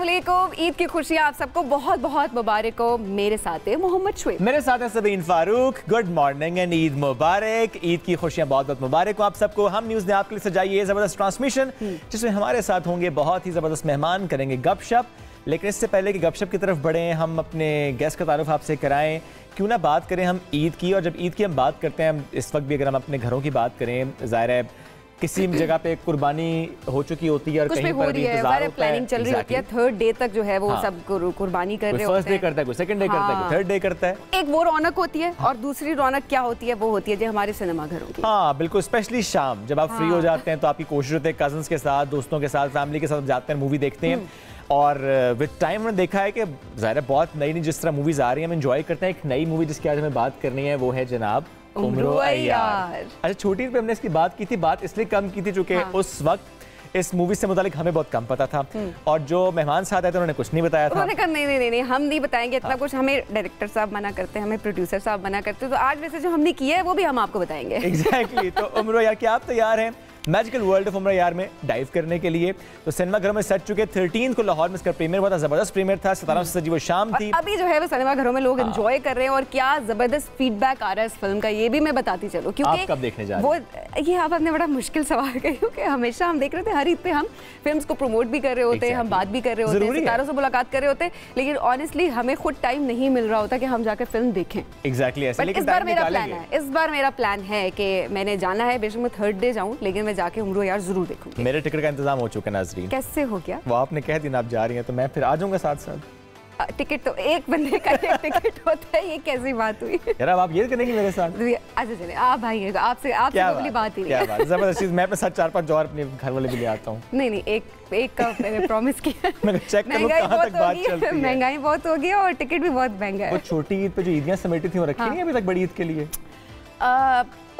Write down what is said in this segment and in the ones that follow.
अस्सलामुअलैकुम। ईद की खुशियाँ आप सबको बहुत बहुत मुबारक हो। मेरे साथ है मोहम्मद शुएब, मेरे साथ है Sabeen Farooq. Good morning and Eid Mubarak. Eid की खुशियाँ बहुत बहुत मुबारक हो आप सबको। हम न्यूज़ ने आपके लिए सजाई है ज़बरदस्त ट्रांसमिशन, जिसमें हमारे साथ होंगे बहुत ही ज़बरदस्त मेहमान, करेंगे गपशप। लेकिन इससे पहले कि गपशप की तरफ बढ़ें, हम अपने गेस्ट का तारुफ आपसे कराएं। क्यों ना बात करें हम ईद की, और जब ईद की हम बात करते हैं, हम इस वक्त भी अगर हम अपने घरों की बात करें, ज़ाहिर है किसी जगह पे कुर्बानी हो चुकी होती है और कहीं पर भी इंतजार होता है, प्लानिंग चल रही होती है। थर्ड डे तक जो है वो सब कुर्बानी कर रहे होते हैं। फर्स्ट डे करता है, कोई सेकंड डे करता है, कोई थर्ड डे करता है। एक वो रौनक होती है और दूसरी रौनक क्या होती है, वो होती है जो हमारे सिनेमा घरों की। हाँ बिल्कुल, स्पेशली शाम जब आप फ्री हो जाते हैं तो आपकी कोशिश होती है कजन्स के साथ, दोस्तों के साथ, फैमिली के साथ जाते हैं, मूवी देखते हैं। और विद टाइम हमने देखा है कि ज़ाहिर है बहुत नई नई जिस तरह मूवीज आ रही हैं हम एंजॉय करते हैं। एक नई मूवी जिसकी आज हमें बात करनी है वो है जनाब उम्रो अय्यार। अच्छा, छोटी पे हमने इसकी बात की थी, बात इसलिए कम की थी चूंकि उस वक्त इस मूवी से मुतालिक हमें बहुत कम पता था, और जो मेहमान साथ आए थे उन्होंने कुछ नहीं बताया था। उन्होंने कहा नहीं हम नहीं बताएंगे इतना कुछ, हमें डायरेक्टर साहब मना करते हैं, हमें प्रोड्यूसर साहब मना करते हैं, तो आज वैसे जो हमने किया है वो भी हम आपको बताएंगे। एग्जैक्टली। तो उम्रो अय्यार, क्या आप तैयार हैं मैजिकल वर्ल्ड ऑफ उम्रो अय्यार में डाइव करने के लिए? तो सिनेमा घरों में सज चुके 13 को लाहौर में इसका प्रीमियर हुआ था, जबरदस्त प्रीमियर था, 17 से सजी वो शाम थी। अभी जो है वो सिनेमा घरों में लोग एंजॉय कर रहे हैं, और क्या जबरदस्त फीडबैक आ रहा है इस फिल्म का, ये भी मैं बताती चलूं। क्योंकि आप कब देखने जा रहे हैं? वो ये आपने बड़ा मुश्किल सवाल किया, क्योंकि हमेशा हम देख रहे थे हर ईद पे हम फिल्म्स को प्रमोट भी कर रहे होते हैं, हम बात भी कर रहे होते हैं, सितारों से मुलाकात कर रहे होते हैं, लेकिन ऑनेस्टली हमें खुद टाइम नहीं मिल रहा होता कि हम जाकर फिल्म देखें। एग्जैक्टली ऐसे। लेकिन इस बार मेरा प्लान है, कि मैंने जाना है, बेशक मैं थर्ड डे जाऊं, लेकिन मैं जाके उम्रो अय्यार जरूर देखूंगी। मेरे टिकट का इंतजाम हो चुका है नाज़रीन। कैसे हो गया? वो आपने कह दिया आप जा रही हैं तो मैं फिर आ जाऊंगा साथ साथ। टिकट तो एक बंदे का एक टिकट होता है, ये कैसी बात हुई यार? अब आप ये करेंगे मेरे साथ? अच्छा चलिए, आप आइएगा, आपसे अगली बात ही क्या बात, जबरदस्त चीज। मैं अपने साथ 4-5 और अपने घर वाले भी ले आता हूँ। नहीं एक का मैंने प्रॉमिस किया। मैं चेक करूँ कहाँ तक बात चलती है। महंगाई बहुत हो गई और टिकट भी बहुत महंगा है। वो छोटी ईद पे जो ईदियाँ समेटी थी वो रखी नहीं अभी तक बड़ी ईद के लिए?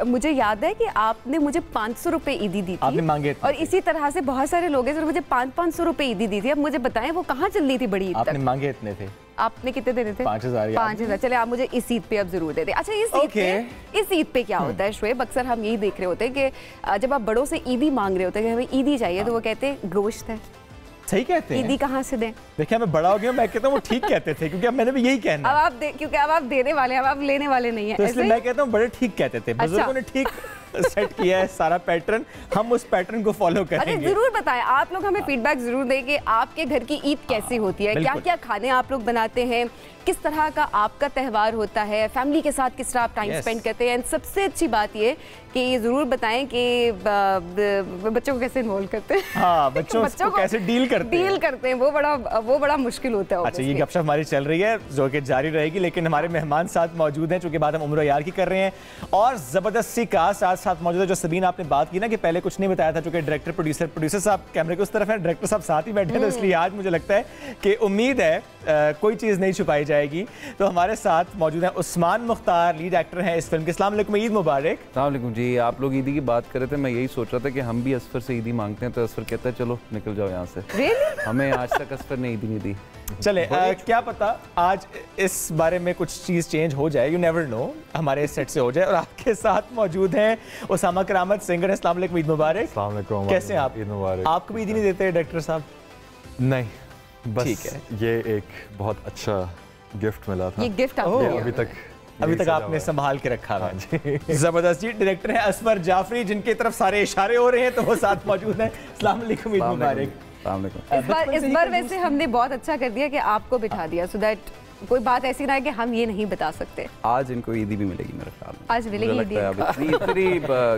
मुझे याद है कि आपने मुझे 500 रुपए ईदी दी थी, आपने मांगे थे, और इसी तरह से बहुत सारे लोग हैं जो मुझे 500 रुपए ईदी दी थी। अब मुझे बताएं वो कहाँ चल रही थी बड़ी ईद? आपने मांगे इतने थे। आपने कितने देने थे? 5000। चले आप मुझे इस ईद पे अब जरूर दे दे। अच्छा, इस ईद पे क्या होता है शुएब? अक्सर हम यही देख रहे होते हैं कि जब आप बड़ों से ईदी मांग रहे होते हैं कि हमें ईदी चाहिए, तो वो कहते हैं गोश्त है। सही कहते हैं। ईदी कहाँ से दें? देखिए मैं बड़ा हो गया, मैं कहता हूँ वो ठीक कहते थे, क्योंकि अब मैंने भी यही कहना है। क्योंकि अब आप देने वाले हैं, अब आप लेने वाले नहीं है, तो इसलिए मैं कहता हूँ बड़े ठीक कहते थे। बुजुर्गों ने ठीक सेट किया है सारा पैटर्न, हम उस पैटर्न को फॉलो करेंगे। अरे जरूर बताएं, आप लोग हमें फीडबैक जरूर दें कि आपके घर की ईद कैसी होती है, क्या क्या खाने आप लोग बनाते हैं, किस तरह का आपका त्यौहार होता है, फैमिली के साथ किस तरह आप टाइम स्पेंड करते हैं। सबसे अच्छी बात ये कि ये जरूर बताएं कि बच्चों को कैसे इन्वॉल्व करते हैं। हाँ, बच्चों को कैसे डील करते हैं, वो बड़ा मुश्किल होता है। अच्छा, ये गपशप हमारी चल रही है जो कि जारी रहेगी, लेकिन हमारे मेहमान साथ मौजूद हैं, चूंकि बात हम उम्रो अय्यार की कर रहे हैं, और जबरदस्त सी का साथ मौजूद है। जो सबीन आपने बात की ना कि पहले कुछ नहीं बताया था, चूंकि डायरेक्टर प्रोड्यूसर साहब कैमरे के उस तरफ है, डायरेक्टर साहब साथ ही बैठे हैं, तो इसलिए आज मुझे लगता है कि उम्मीद है कोई चीज़ नहीं छुपाई जाएगी। तो हमारे साथ मौजूद हैं उस्मान मुख्तार, लीड एक्टर हैं इस फिल्म के। अस्सलाम वालेकुम, ईद मुबारक। अस्सलाम वालेकुम जी। आप लोग ईदी की बात कर रहे थे, मैं यही सोच रहा था कि हम भी असफर से ईदी मांगते हैं, तो असफर कहता है चलो निकल जाओ यहाँ से। हमें आज तक असफर ने ईदी नहीं दी। चले क्या पता आज इस बारे में कुछ चीज़ चेंज हो जाए, यू नेवर नो, हमारे सेट से हो जाए। और आपके साथ मौजूद हैं उसामा करामत सिंगर। अस्सलाम वालेकुम, ईद मुबारक। अस्सलाम वालेकुम। कैसे हैं आप? ईद मुबारक। आपको भी ईदी नहीं देते डायरेक्टर साहब? नहीं, बस ठीक है, ये एक बहुत अच्छा गिफ्ट मिला था। ये गिफ्ट अभी तक आपने संभाल के रखा है। जबरदस्त जी। डायरेक्टर हैं असफर जाफरी, जिनकी तरफ सारे इशारे हो रहे हैं, तो वो साथ मौजूद हैं। अस्सलाम वालेकुम, ईद मुबारक। इस बार वैसे हमने बहुत अच्छा कर दिया कि आपको बिठा दिया, सो दैट कोई बात ऐसी ना है कि हम ये नहीं बता सकते। आज इनको ईदी भी मिलेगी मेरे ख्याल में। आज मिलेगी ईदी। इतनी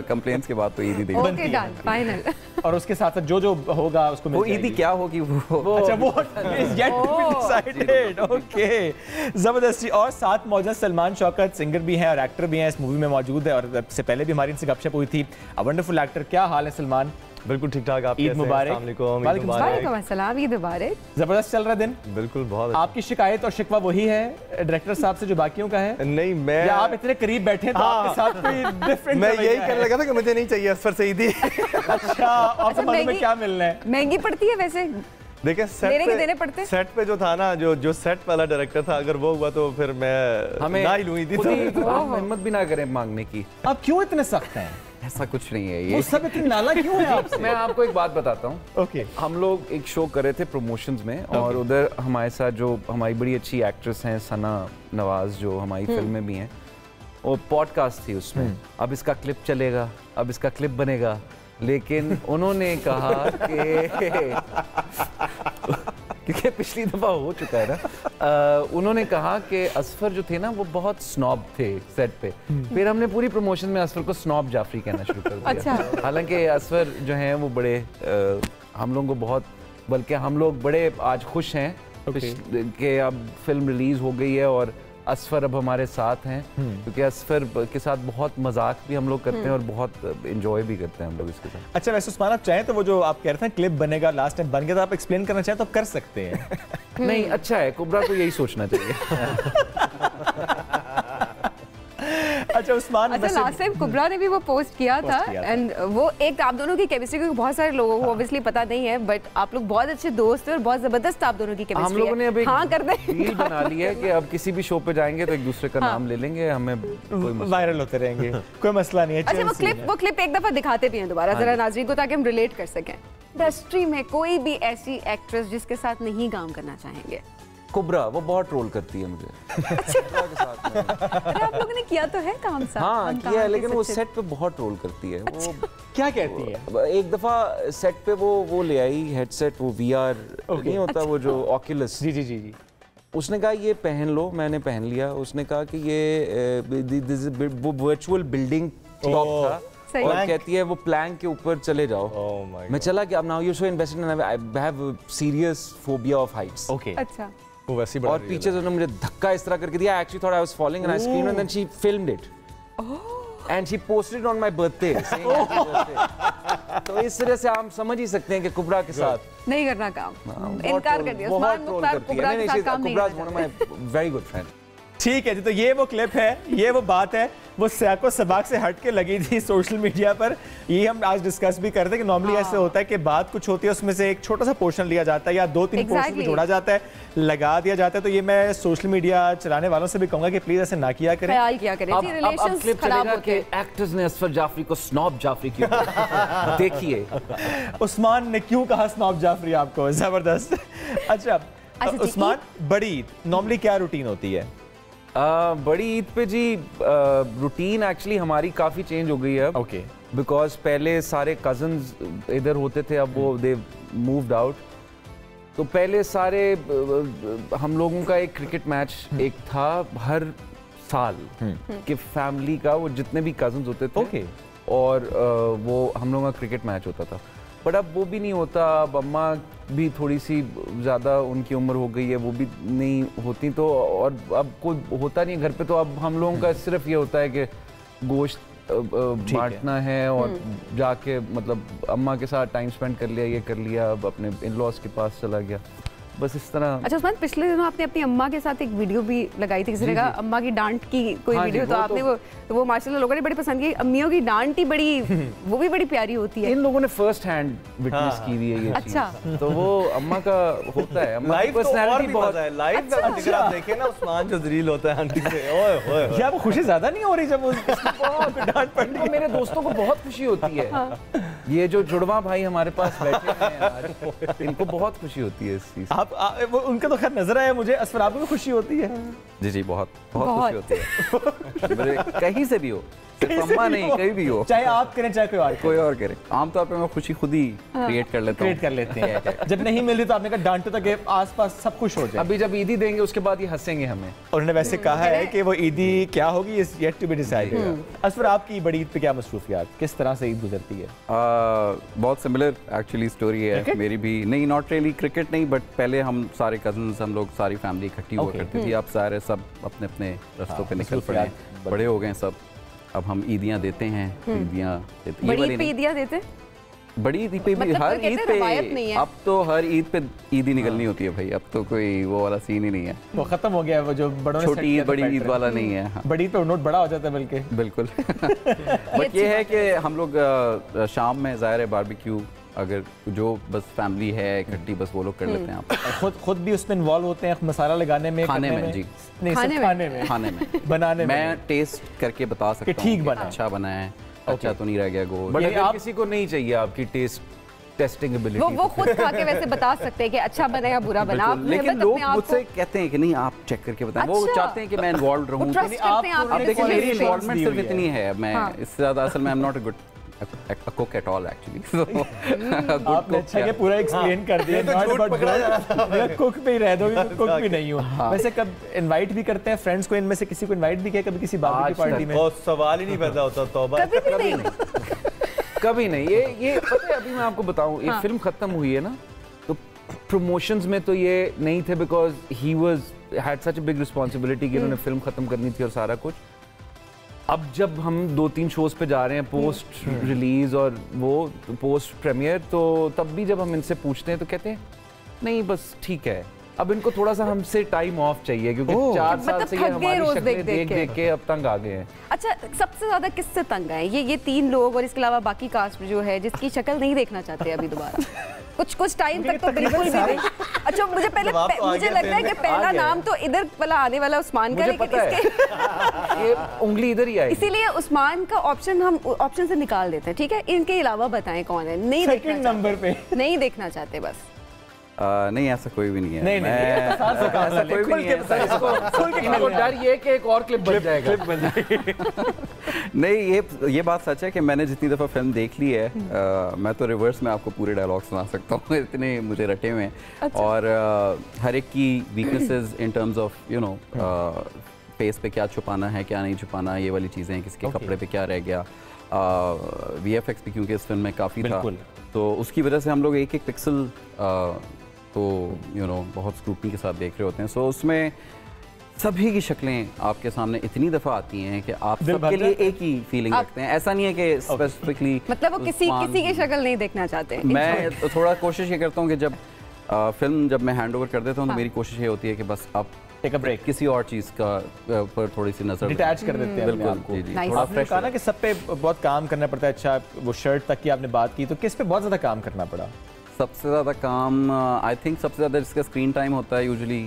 कंप्लेंट्स के बाद तो ईदी देगी। Okay done, final. और उसके साथ जो होगा उसको वो ईदी क्या होगी वो अच्छा वो is yet to be decided. Okay, जबरदस्त जी। और साथ मौजूद सलमान शौकत, सिंगर भी हैं और एक्टर भी हैं, इस मूवी में मौजूद है, और इससे पहले भी हमारी इनसे गपशप हुई थी। A wonderful actor. क्या हाल है सलमान? बिल्कुल ठीक ठाक। आप ईद मुबारक। वालेकुम अस्सलाम, ईद मुबारक। जबरदस्त चल रहा दिन? बिल्कुल, बहुत। आपकी शिकायत और शिकवा वही है डायरेक्टर साहब से जो बाकियों का है? नहीं, मैं या आप इतने करीब बैठे हैं तो आपके साथ कोई डिफरेंट? मैं यही करने लगा था कि मुझे नहीं चाहिए असफर से ईदी। अच्छा, आपसे मालूम है क्या मिलना है? महंगी पड़ती है वैसे। देखिए सेट पे जो था ना, जो सेट वाला डायरेक्टर था, अगर वो हुआ तो फिर मैं हमें ना ही लूँ ईदी। हिम्मत भी ना करें मांगने की। अब क्यों इतने सख्त हैं? ऐसा कुछ नहीं है ये। वो सब इतनी नाला क्यों है आपसे? मैं आपको एक बात बताता हूँ। ओके। हम लोग एक शो कर रहे थे प्रमोशंस में और उधर हमारे साथ जो हमारी बड़ी अच्छी एक्ट्रेस हैं सना नवाज, जो हमारी फिल्म में भी हैं, वो पॉडकास्ट थी उसमें। अब इसका क्लिप चलेगा, अब इसका क्लिप बनेगा, लेकिन उन्होंने कहा कि क्योंकि पिछली दफा हो चुका है ना, उन्होंने कहा कि असफर जो थे ना वो बहुत स्नॉब थे सेट पे। फिर हमने पूरी प्रमोशन में असफर को स्नॉब जाफरी कहना शुरू कर दिया। अच्छा। हालांकि असफर जो हैं वो बड़े हम लोगों को बहुत, बल्कि हम लोग बड़े आज खुश हैं कि अब फिल्म रिलीज हो गई है और असफर अब हमारे साथ हैं, क्योंकि असफर के साथ बहुत मजाक भी हम लोग करते हैं और बहुत एंजॉय भी करते हैं हम लोग इसके साथ। अच्छा, वैसे उस्मान आप चाहें तो वो जो आप कह रहे थे क्लिप बनेगा लास्ट टाइम बन गया, तो आप एक्सप्लेन करना चाहें तो कर सकते हैं। नहीं, अच्छा है, कुबरा को यही सोचना चाहिए। अच्छा उस्मान, अच्छा लास्ट टाइम कुबरा ने भी वो पोस्ट किया था एंड वो एक आप दोनों की केमिस्ट्री को बहुत सारे लोगों को ऑब्वियसली पता नहीं है, बट आप लोग बहुत अच्छे दोस्त हैं और बहुत जबरदस्त आप दोनों की केमिस्ट्री है। हम लोगों ने अब हाँ कर दे डील बना ली है कि अब किसी भी शो पे जाएंगे तो एक दूसरे का नाम ले लेंगे, हमें वायरल होते रहेंगे, कोई मसला नहीं है। अच्छा वो क्लिप एक दफा दिखाते भी हैं दोबारा जरा नाज़रीन को, ताकि हम रिलेट कर सकें। इंडस्ट्री में कोई भी ऐसी एक्ट्रेस जिसके साथ नहीं काम करना चाहेंगे? कुबरा, वो बहुत ट्रोल करती है मुझे। अरे आप लोगों ने किया तो है काम साथ। हाँ किया है, लेकिन वो सेट पे बहुत ट्रोल करती है। वो क्या कहती है? एक दफा सेट पे वो ले आई हेडसेट, वो VR नहीं होता, वो जो ऑक्यूलस। जी जी जी जी। उसने कहा ये पहन लो, मैंने पहन लिया। उसने कहा कि ये वो वर्चुअल बिल्डिंग टॉप था और कहती है वो प्लैंक के ऊपर चले जाओ। मैं चला कि अब now you so invested and I have serious phobia of Heights. Okay. अच्छा। वो वैसे और पीछे से उन्होंने मुझे धक्का इस तरह करके दिया। Actually thought I was falling and I screamed and then she filmed it and she posted on my birthday. तो इस तरह से हम समझ ही सकते हैं कि कुबरा के साथ नहीं करना काम, इनकार कर दिया। उस्मान मुख्तार कुबरा के साथ काम नहीं करना। Kubra is one of my very good friend. ठीक है जी, तो ये वो क्लिप है, ये वो बात है, वो सैको सबाक से हट के लगी थी सोशल मीडिया पर। ये हम आज डिस्कस भी कर रहे थे कि नॉर्मली ऐसे होता है कि बात कुछ होती है, उसमें से एक छोटा सा पोर्शन लिया जाता है या 2-3 पोर्शन को जोड़ा जाता है, लगा दिया जाता है। तो ये मैं सोशल मीडिया चलाने वालों से भी कहूंगा कि प्लीज ऐसे ना किया करें, ख्याल किया करें। रिलेशंस खराब होते हैं। एक्टर्स ने असफर जाफरी को स्नॉब जाफरी क्यों देखिए। उस्मान ने क्यों कहा स्नॉब जाफरी आपको? जबरदस्त। अच्छा उस्मान, बड़ी ईद नॉर्मली क्या रूटीन होती है? बड़ी ईद पे जी रूटीन एक्चुअली हमारी काफ़ी चेंज हो गई है। ओके। बिकॉज पहले सारे कजन्स इधर होते थे, अब वो दे मूव्ड आउट। तो पहले सारे हम लोगों का एक क्रिकेट मैच एक था हर साल कि फैमिली का, वो जितने भी कजन्स होते थे। ओके। और वो हम लोगों का क्रिकेट मैच होता था। बट अब वो भी नहीं होता। अब अम्मा भी थोड़ी सी ज़्यादा उनकी उम्र हो गई है, वो भी नहीं होती, तो और अब कोई होता नहीं घर पे। तो अब हम लोगों का सिर्फ ये होता है कि गोश्त बांटना है और जाके मतलब अम्मा के साथ टाइम स्पेंड कर लिया, ये कर लिया, अब अपने इन-लॉज के पास चला गया, बस इस तरह। अच्छा उस्मान, पिछले दिनों आपने अपनी अम्मा के साथ एक वीडियो भी लगाई थी, किसी ने कहा अम्मा की डांट की कोई वीडियो, तो आपने वो माशाल्लाह लोगों ने बड़ी पसंद की। अम्मियों की डांट ही बड़ी, वो भी बड़ी प्यारी होती है। इन लोगों ने फर्स्ट हैंड विटनेस की हुई है ये अच्छा चीज़। तो वो अम्मा का होता है, अम्मा की पर्सनालिटी बहुत है। लाइव अगर आप देखें ना, उस्मान जो जलील होता है आंटी से, ओए होए क्या वो खुशी ज्यादा नहीं हो रही जब डांट पड़ती है? मेरे दोस्तों को बहुत खुशी होती है। ये जो जुड़वा भाई हमारे पास बैठे हैं आज, इनको बहुत खुशी होती है इस चीज़। आप उनका तो खैर नजर आया मुझे, असफर आपको भी खुशी होती है? जी जी, बहुत खुशी होती है। मेरे कहीं से भी हो, सिर्फ अम्मा नहीं, कहीं भी हो, चाहे आप करें चाहे कोई और करे। आमतौर पे मैं खुशी खुद ही क्रिएट कर लेते हैं। जब नहीं मिली तो आपने कहा डांटो ताकि आसपास सब खुश हो जाए। अभी जब ईदी देंगे उसके बाद ये हंसेंगे हमें। और उन्होंने वैसे कहा है कि वो ईदी क्या होगी is yet to be decided. Asfar, आपकी बड़ी ईद पे क्या मसरूफियात, किस तरह से ईद गुजरती है? बहुत सिमिलर एक्चुअली स्टोरी है मेरी भी। नहीं, नॉट रियली क्रिकेट नहीं, बट पहले हम सारे कजन्स, हम लोग सारी फैमिली इकट्ठी हुआ करती थी। अब सारे सब अपने अपने रास्तों पे निकल पड़े, बड़े हो गए सब। अब हम ईदियाँ देते हैं, ईदियाँ देते। बड़ी ईद पे भी, हर ईद पे अब तो हर ईद पे ईद ही निकलनी होती है भाई। अब तो कोई वो वाला सीन ही नहीं है, वो खत्म हो गया। वो जो बड़ों ने छोटी ईद बड़ी ईद वाला नहीं है। बड़ी ईद पे नोट बड़ा हो जाता है बल्कि। बिल्कुल। बट ये है कि हम लोग शाम में ज़ाहिर है बारबेक्यू, अगर जो बस फैमिली है इकट्ठी, बस वो लोग कर लेते हैं। आप खुद भी उसमें इन्वॉल्व होते हैं मसाला लगाने में, खाने में? जी नहीं, खाने में बनाने में मैं टेस्ट करके बता सकता हूँ ठीक बना, अच्छा बना है, अच्छा तो नहीं रह गया गोश्त। बट अगर किसी को नहीं चाहिए आपकी टेस्ट टेस्टिंग एबिलिटी, वो खुद खा के वैसे बता सकते हैं कि अच्छा बना या बुरा बना। लेकिन लोग मुझसे कहते हैं कि नहीं आप चेक करके बताएं। वो चाहते हैं कि मैं इन्वॉल्व रहूं। आप देखिए मेरी इन्वॉल्वमेंट सिर्फ इतनी है, मैं इससे ज़्यादा असल में I am not a good cook at all actually. आपने अच्छा के पूरा एक्सप्लेन कर दिया, नॉट बट मैं कुक पे ही रह दो, कुक भी नहीं हूं। वैसे कब इनवाइट भी करते हैं फ्रेंड्स को, इनमें से किसी को इनवाइट भी किया कभी किसी बाबू की पार्टी में? बहुत सवाल ही नहीं पैदा होता, तौबा। कभी नहीं। ये पता है, अभी मैं आपको बताऊं, ये फिल्म खत्म हुई है ना, तो प्रमोशंस में तो ये नहीं थे because he was had such a big responsibility कि उन्होंने फिल्म खत्म करनी थी और सारा कुछ। अब जब हम 2-3 शोज पे जा रहे हैं पोस्ट रिलीज और वो पोस्ट प्रीमियर, तो तब भी जब हम इनसे पूछते हैं तो कहते हैं नहीं बस ठीक है। अब इनको थोड़ा सा हमसे टाइम ऑफ चाहिए क्योंकि 4 साल से ये हमारी शक्लें देख के अब तंग आ गए हैं। अच्छा, सबसे ज्यादा किससे तंग आए? ये 3 लोग और इसके अलावा बाकी कास्ट जो है जिसकी शक्ल नहीं देखना चाहते अभी दोबारा? कुछ टाइम तक तो बिल्कुल भी नहीं। अच्छा, मुझे लगता है कि पहला नाम तो इधर वाला आने वाला उस्मान का, लेकिन इसके ये उंगली इधर ही आई, इसीलिए उस्मान का ऑप्शन हम ऑप्शन से निकाल देते हैं। ठीक है, इनके अलावा बताएं कौन है नहीं देखना नंबर पे नहीं देखना चाहते बस? नहीं ऐसा कोई भी नहीं है। नहीं ऐसा कोई भी नहीं है। इनको डर ये कि एक और क्लिप बन जाएगा। नहीं, ये बात सच है कि मैंने जितनी दफ़ा फिल्म देख ली है, मैं तो रिवर्स में आपको पूरे डायलॉग सुना सकता हूँ, इतने मुझे रटे हुए हैं। अच्छा। और हर एक की weaknesses in terms of you know face पे क्या छुपाना है क्या नहीं छुपाना, ये वाली चीज़ें हैं, किसके कपड़े पे क्या रह गया। VFX भी क्योंकि इस फिल्म में काफ़ी था, तो उसकी वजह से हम लोग एक पिक्सल तो यू नो बहुत स्क्रूटनी के साथ देख रहे होते हैं। सो उसमें सभी की शक्लें आपके सामने इतनी दफ़ा आती हैं कि आप सबके लिए एक ही फीलिंग रखते हैं। ऐसा नहीं है कि स्पेसिफिकली मतलब वो किसी की शक्ल नहीं देखना चाहते। मैं तो थोड़ा कोशिश ये करता हूँ कि जब फिल्म जब मैं हैंड ओवर कर देता हूँ तो मेरी कोशिश ये होती है कि बस आप टेक अ ब्रेक, किसी और चीज़ का पर थोड़ी सी नजर डिटैच कर देते हैं। बिल्कुल। आपने कहा ना कि सब पे बहुत काम करना पड़ता है। अच्छा, वो शर्ट तक की आपने बात की, तो किस पे बहुत ज़्यादा काम करना पड़ा? सबसे ज़्यादा काम आई थिंक सबसे ज़्यादा जिसका स्क्रीन टाइम होता है यूजुअली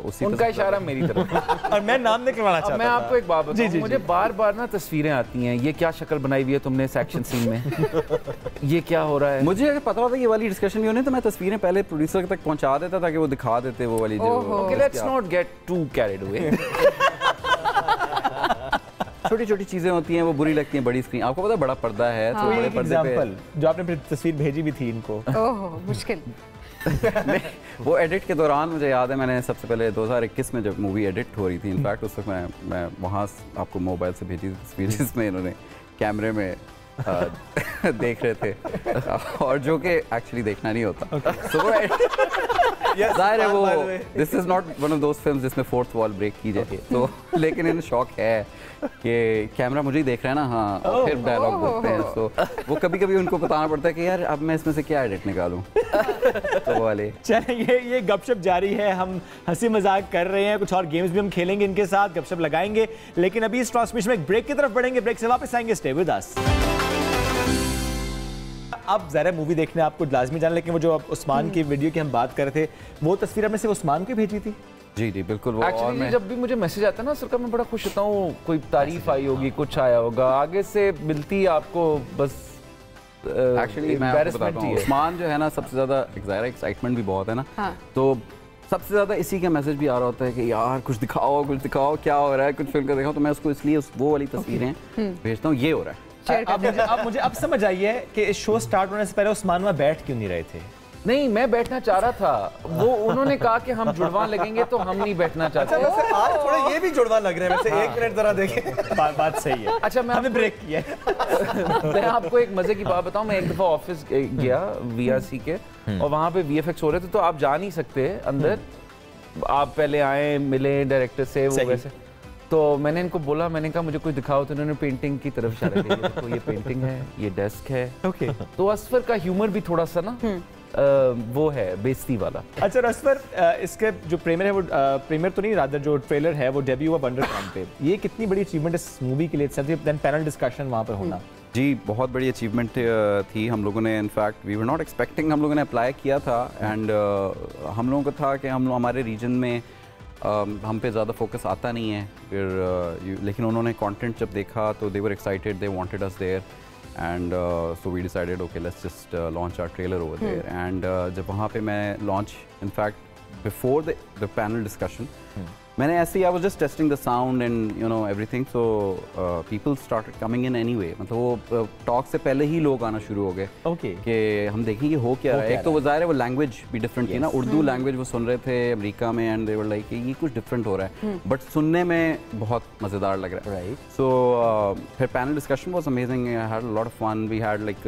उसी उनका इशारा मेरी तरफ। और मैं नाम नहीं करवाना चाहता। मैं आपको एक बात बताऊं, मुझे बार-बार ना तस्वीरें आती हैं, ये क्या शक्ल बनाई हुई है तुमने इस एक्शन सीन में, ये क्या हो रहा है। मुझे अगर पता होता ये वाली डिस्कशन भी होनी तो मैं तस्वीरें पहले प्रोड्यूसर तक पहुंचा देता ताकि वो दिखा देते वो वाली जो। Let's not get too carried away. छोटी छोटी चीजें होती हैं वो बुरी लगती हैं। बड़ी स्क्रीन आपको पता है बड़ा पर्दा है, तो बड़े पर्दे पे जो आपने तस्वीर भेजी भी थी इनको, ओहो मुश्किल। वो एडिट के दौरान मुझे याद है मैंने सबसे पहले 2021 में जब मूवी एडिट हो रही थी, इनफैक्ट उस वक्त मैं वहाँ आपको मोबाइल से भेजी थी तस्वीर जिसमें इन्होंने कैमरे में देख रहे थे और जो कि एक्चुअली देखना नहीं होता। सो वो जाहिर है वो this is not one of those films जिसमें फोर्थ वॉल ब्रेक की जाती है। तो लेकिन इन शौक है कि कैमरा मुझे ही देख रहा है ना, हाँ, और फिर डायलॉग बोलते हैं। तो वो कभी कभी उनको बताना पड़ता है कि यार अब मैं इसमें से क्या एडिट निकालूं। तो वाले चलिए ये गपशप जारी है, हम हंसी मजाक कर रहे हैं, कुछ और गेम्स भी हम खेलेंगे इनके साथ, गपशप लगाएंगे, लेकिन अभी इस ट्रांसमिशन में एक ब्रेक की तरफ बढ़ेंगे। ब्रेक से वापस आएंगे, स्टे विद अस। अब ज़रा मूवी देखने आपको लाजमी जाना, लेकिन वो जो उस्मान की वीडियो की हम बात कर रहे थे, वो तस्वीर हमने सिर्फ उस्मान को भेजी थी। जी जी बिल्कुल। वो एक्चुअली जब भी मुझे मैसेज आता है ना सर का, मैं बड़ा खुश होता हूँ, कोई तारीफ आई होगी, कुछ आया होगा, आगे से मिलती है आपको बस। एक्चुअली मैं आपको बताता हूँ, उस्मान जो है ना सबसे ज़्यादा एक्साइटमेंट भी बहुत है ना, तो सबसे ज़्यादा इसी का मैसेज भी आ रहा होता है कि यार कुछ दिखाओ क्या हो रहा है, कुछ फिल्म का दिखाओ। तो मैं उसको इसलिए वो वाली तस्वीरें भेजता हूँ, ये हो रहा है। अब मुझे समझ आई है कि इस शो स्टार्ट होने से पहले उस्मान वहाँ बैठ क्यों नहीं रहे थे। नहीं, मैं बैठना चाह रहा था, वो उन्होंने कहा कि हम जुड़वा लगेंगे तो हम नहीं बैठना चाहते। अच्छा, वैसे आज थोड़ा ये भी जुड़वा लग रहे हैं वैसे। एक मिनट जरा देखें। बात सही है। अच्छा, मैं ब्रेक किया। मैं आपको एक मजे की बात बताऊं, मैं एक दफा ऑफिस गया VRC के और वहाँ पे VFX हो रहे थे, तो आप जा नहीं सकते अंदर, आप पहले आए मिले डायरेक्टर से, वो वैसे। तो मैंने इनको बोला, मैंने कहा मुझे कुछ दिखाओ, तो उन्होंने पेंटिंग की तरफ इशारा किया, तो ये पेंटिंग है, ये डेस्क है। ओके। तो असफर का ह्यूमर भी थोड़ा सा ना वो है बेइज्जती वाला। अच्छा असफर, इसके जो प्रीमियर है वो प्रीमियर तो नहीं, रादर जो ट्रेलर है वो डेब्यू हुआ वंडरकॉन पे, ये कितनी बड़ी अचीवमेंट इस मूवी के लिए, देन पैनल डिस्कशन वहाँ पर होना। जी बहुत बड़ी अचीवमेंट थी। हम लोगों ने in fact we were not expecting, हम लोगों ने अप्लाई किया था एंड हम लोगों को था कि हम हमारे रीजन में हम पे ज़्यादा फोकस आता नहीं है फिर लेकिन उन्होंने कंटेंट जब देखा तो they were excited, they wanted us there and so we decided okay let's just launch our trailer over there and जब वहाँ पे मैं launch in fact before the panel discussion मैंने ऐसे ही I was just testing the sound and you know everything so people started coming in anyway, मतलब वो talk से पहले ही लोग आना शुरू हो गए कि हम देखेंगे हो क्या रहा है। एक तो वो ज़ाहिर है वो लैंग्वेज भी डिफरेंट थी ना, उर्दू लैंग्वेज वो सुन रहे थे अमेरिका में एंड दे वर लाइक ये कुछ डिफरेंट हो रहा है बट सुनने में बहुत मज़ेदार लग रहा है। सो फिर panel discussion was amazing, I had a lot of fun, we had like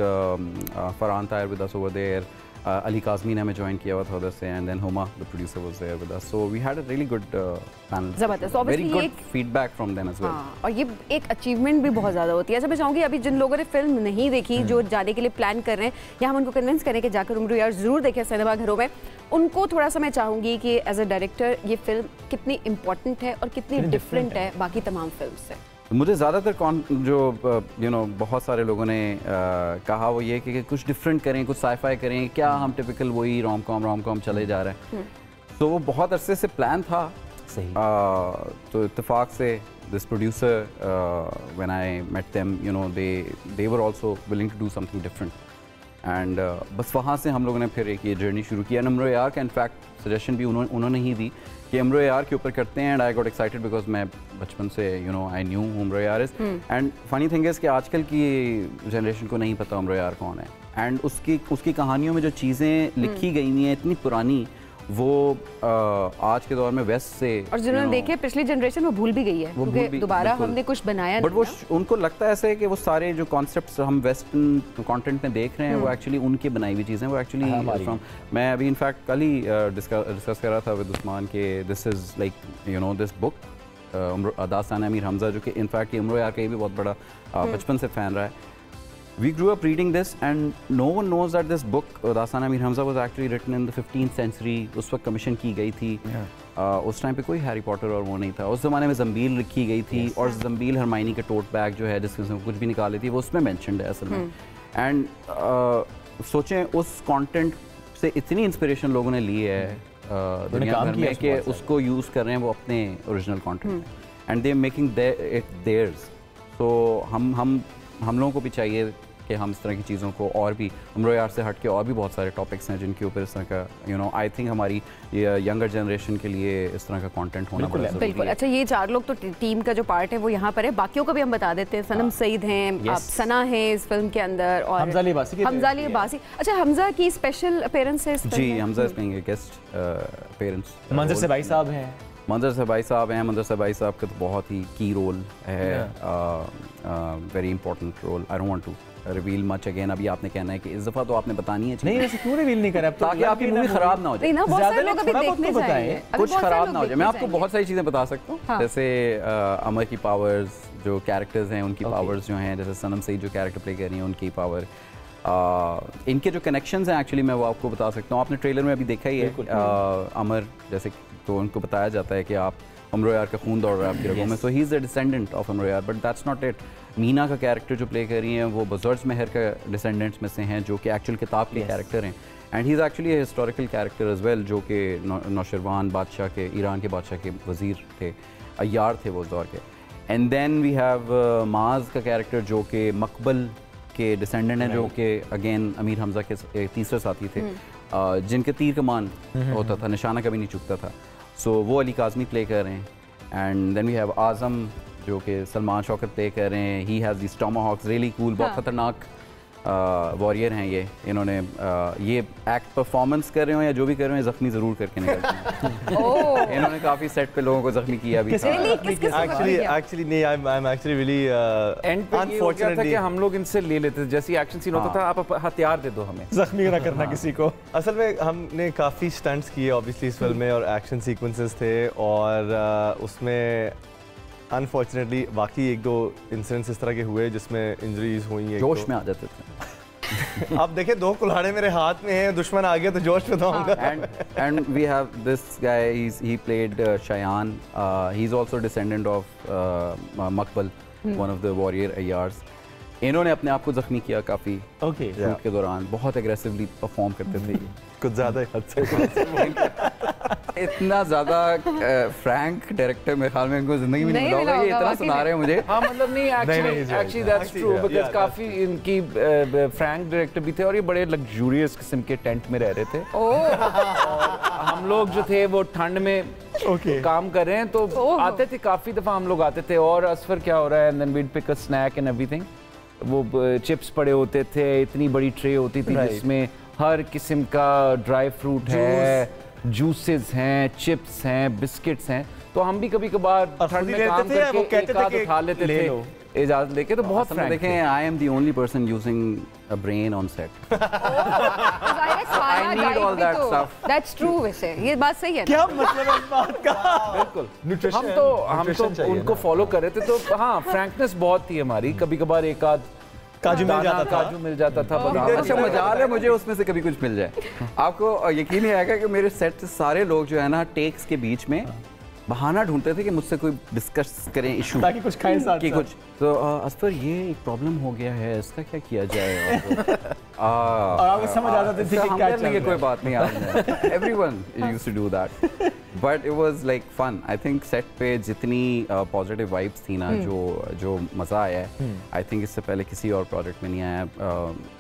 Farhan Tahir with us over there, Ali Kazmi ने हमें ज्वाइन किया हुआ था उधर से and then Huma the producer was there with us, so we had a really good panel, जबरदस्त, very good feedback from them as well. और ये एक अचीवमेंट भी बहुत ज़्यादा होती है। अच्छा मैं चाहूँगी अभी जिन लोगों ने फिल्म नहीं देखी, जो जाने के लिए प्लान कर रहे हैं या हम उनको कन्विंस करें कि जाकर उम्र यार ज़रूर देखें सिनेमा घरों में, उनको थोड़ा सा मैं चाहूँगी कि एज अ डायरेक्टर ये फिल्म कितनी इंपॉर्टेंट है और कितनी डिफरेंट है बाकी तमाम फिल्म से। मुझे ज़्यादातर जो यू नो बहुत सारे लोगों ने कहा वो ये कि कुछ डिफरेंट करें, कुछ साईफाई करें, क्या हम टिपिकल वही रोम कॉम चले जा रहे हैं। तो वो बहुत अरसे से प्लान था सही, तो इत्तेफाक से this producer when I met them you know they were also willing to do something different and बस वहाँ से हम लोगों ने फिर एक ये जर्नी शुरू किया। उम्र यार का इनफैक्ट सजेशन भी उन्होंने ही दी कि उम्र यार के ऊपर करते हैं and I got excited because मैं बचपन से यू नो आई न्यू उम्र यार is and funny thing is कि आजकल की जनरेशन को नहीं पता उम्र यार कौन है एंड उसकी कहानियों में जो चीज़ें लिखी गई हुई हैं इतनी पुरानी, वो आज के दौर में वेस्ट से और जिन्होंने देखे पिछली जनरेशन वो भूल भी गई है क्योंकि दोबारा हमने कुछ बनाया बट वो उनको लगता है ऐसे कि वो सारे जो कॉन्सेप्ट्स हम वेस्टर्न कंटेंट में देख रहे हैं वो एक्चुअली उनकी बनाई हुई चीज़ें, वो एक्चुअली फ्रॉम मैं अभी इनफैक्ट कल ही डिस्कस कर रहा था विद उस्मान के this is like you know this book दास्तान अमीर हमजा जो कि इनफैक्ट उम्र यार का ये भी बहुत बड़ा बचपन से फ़ैन रहा है। We grew up reading this and no one knows that this book दास्तान Amir Hamza was actually written in the 15th century, उस वक्त कमीशन की गई थी। उस टाइम पे कोई हैरी पॉटर और वो नहीं था, उस ज़माने में ज़म्बील लिखी गई थी और ज़म्बील हरमाइनी का टोट बैग जो है जिसमें कुछ भी निकाली थी वो उसमें मैंशनड है असल में। एंड सोचें उस कंटेंट से इतनी इंस्पिरेशन लोगों ने ली है दुनिया भर में कि उसको यूज़ कर रहे हैं वो अपने ओरिजिनल कंटेंट में and they making it theirs. तो हम लोगों को भी चाहिए कि हम इस तरह की चीज़ों को और भी उम्र यार से हट के और भी बहुत सारे टॉपिक्स हैं जिनके ऊपर इस तरह का यू नो आई थिंक हमारी यंगर जनरेशन के लिए इस तरह का कंटेंट होना बड़ा ज़रूरी है। बिल्कुल। अच्छा ये चार लोग तो टीम का जो पार्ट है वो यहाँ पर है, बाकियों को भी हम बता देते हैं। सनम सईद हैं, आप सना हैं इस फिल्म के अंदर और हमजा अली बासी। अच्छा हमजा की स्पेशल अपीयरेंस है जी, Hamza is being a guest appearance. Manzar से भाई साहब हैं, मंजर से भाई साहब का तो बहुत ही की रोल है, very important role. I don't want to reveal much again, अभी आपने कहना है कि इस दफ़ा तो आपने बतानी है नहीं वैसे क्यों रिवील नहीं करा ताकि आपकी मूवी खराब ना हो जाए, ज़्यादा लोग अभी देखने जाएंगे, कुछ खराब ना हो जाए। मैं आपको बहुत सारी चीज़ें बता सकता हूँ जैसे अमर की पावर्स, जो कैरेक्टर्स हैं उनकी पावर्स जो हैं, जैसे सनम सईद जो कैरेक्टर प्ले कर रही हैं उनकी पावर, इनके जो कनेक्शंस हैं एक्चुअली मैं वो आपको बता सकता हूँ। आपने ट्रेलर में अभी देखा ही है अमर जैसे तो उनको बताया जाता है कि आप उम्र यार का खून दौड़ रहा है आपकी रगों में, so he is the descendant of Umar यार, but that's not it. Meena का कैरेक्टर जो प्ले कर रही हैं वो बुज़ुर्ग महर का डिसेंडेंट्स में से हैं जो कि एक्चुअल किताब के कैरेक्टर हैं and he is actually a historical character as well, जो कि नौशरवान बादशाह के, ईरान के बादशाह के वज़ीर थे, अय्यार थे वो उस दौर के। एंड देन वी हैव माज का कैरेक्टर जो कि मकबल के डिसेंडेंट हैं, जो कि अगेन अमीर हमजा के तीसरे साथी थे, जिनके तीर कमान होता था, निशाना कभी नहीं चुकता था। सो वो अली काज़मी प्ले कर रहे हैं। And then we have Azam जो कि सलमान शौकत प्ले कर रहे हैं, he has this tomahawks, really cool, बहुत ख़तरनाक वॉरियर हैं ये। इन्होंने ये एक्ट परफॉर्मेंस कर रहे हो या जो भी कर रहे हैं ज़ख्मी ज़रूर करके निकलते हैं। इन्होंने काफ़ी सेट पे लोगों को ज़ख्मी किया भी था। एक्चुअली नहीं, I am actually really unfortunately हम लोग इनसे ले लेते थे, जैसे एक्शन सीन होता था आप हथियार दे दो हमें, जख्मी ना करना किसी को। असल में हमने काफ़ी स्टंट्स किए ऑब्वियसली इस फिल्म में और एक्शन सीक्वेंसेस थे और उसमें अनफॉर्चुनेटली बाकी एक दो इंसिडेंट्स इस तरह के हुए जिसमें इंजरीज हुई हैं। जोश में आ जाते थे। अब देखे दो कुल्हाड़े मेरे हाथ में हैं, दुश्मन आ गया तो जोश में तो आऊंगा। And we have this guy, he played Shayan, he is also descendant of Maqbal, one of the warrior Ayyars. इन्होंने अपने आप को जख्मी किया काफ़ी शूट के दौरान, बहुत एग्रेसिवली परफॉर्म करते थे, कुछ ज़्यादा हद से इतना ज्यादा फ्रैंक डायरेक्टर मेरे ख्याल में इनको जिंदगी में नहीं मिला होगा, ये इतना सुना रहे हैं मुझे। हाँ मतलब नहीं, एक्चुअली दैट्स ट्रू, बिकॉज़ काफी इनकी फ्रैंक डायरेक्टर भी थे और ये बड़े लग्जूरियस किस्म के टेंट में रह रहे थे। हम लोग जो थे वो ठंड में काम कर रहे हैं, तो आते थे काफी दफा हम लोग आते थे, और असफर क्या हो रहा है, and then we'd pick a snack and everything. वो चिप्स पड़े होते थे, इतनी बड़ी ट्रे होती थी जिसमें हर किस्म का ड्राई फ्रूट है, जूसेस हैं, चिप्स हैं, बिस्किट्स हैं। तो हम भी कभी कभार ठंड में काम करके एक आध उठा लेते थे इजाजत लेके। तो बहुत फ्रैंक देखें, I am the only person using a brain on set. I need all that stuff. That's true, वैसे ये बात सही है। क्या मतलब है इस बात का? बिल्कुल। हम तो उनको फॉलो कर रहे थे, तो हाँ फ्रैंकनेस बहुत थी हमारी। कभी कभार एक आध काजू मिल जाता था। अच्छा मजाल है मुझे उसमें से कभी कुछ मिल जाए। आपको यकीन नहीं आएगा कि मेरे सेट से सारे लोग जो है ना, टेक्स के बीच में बहाना ढूंढते थे कि मुझसे कोई डिस्कस करें इशू, ताकि कुछ खाएं साथ कि कुछ। तो असफर ये एक प्रॉब्लम हो गया है, इसका क्या किया जाए? और आपको समझ आता था कि क्या चल रहा है। कोई बात नहीं, everyone used to do that, but it was like fun. I think set पे जितनी पॉजिटिव वाइब्स थी ना, जो मज़ा आया है, आई थिंक इससे पहले किसी और प्रोजेक्ट में नहीं आया।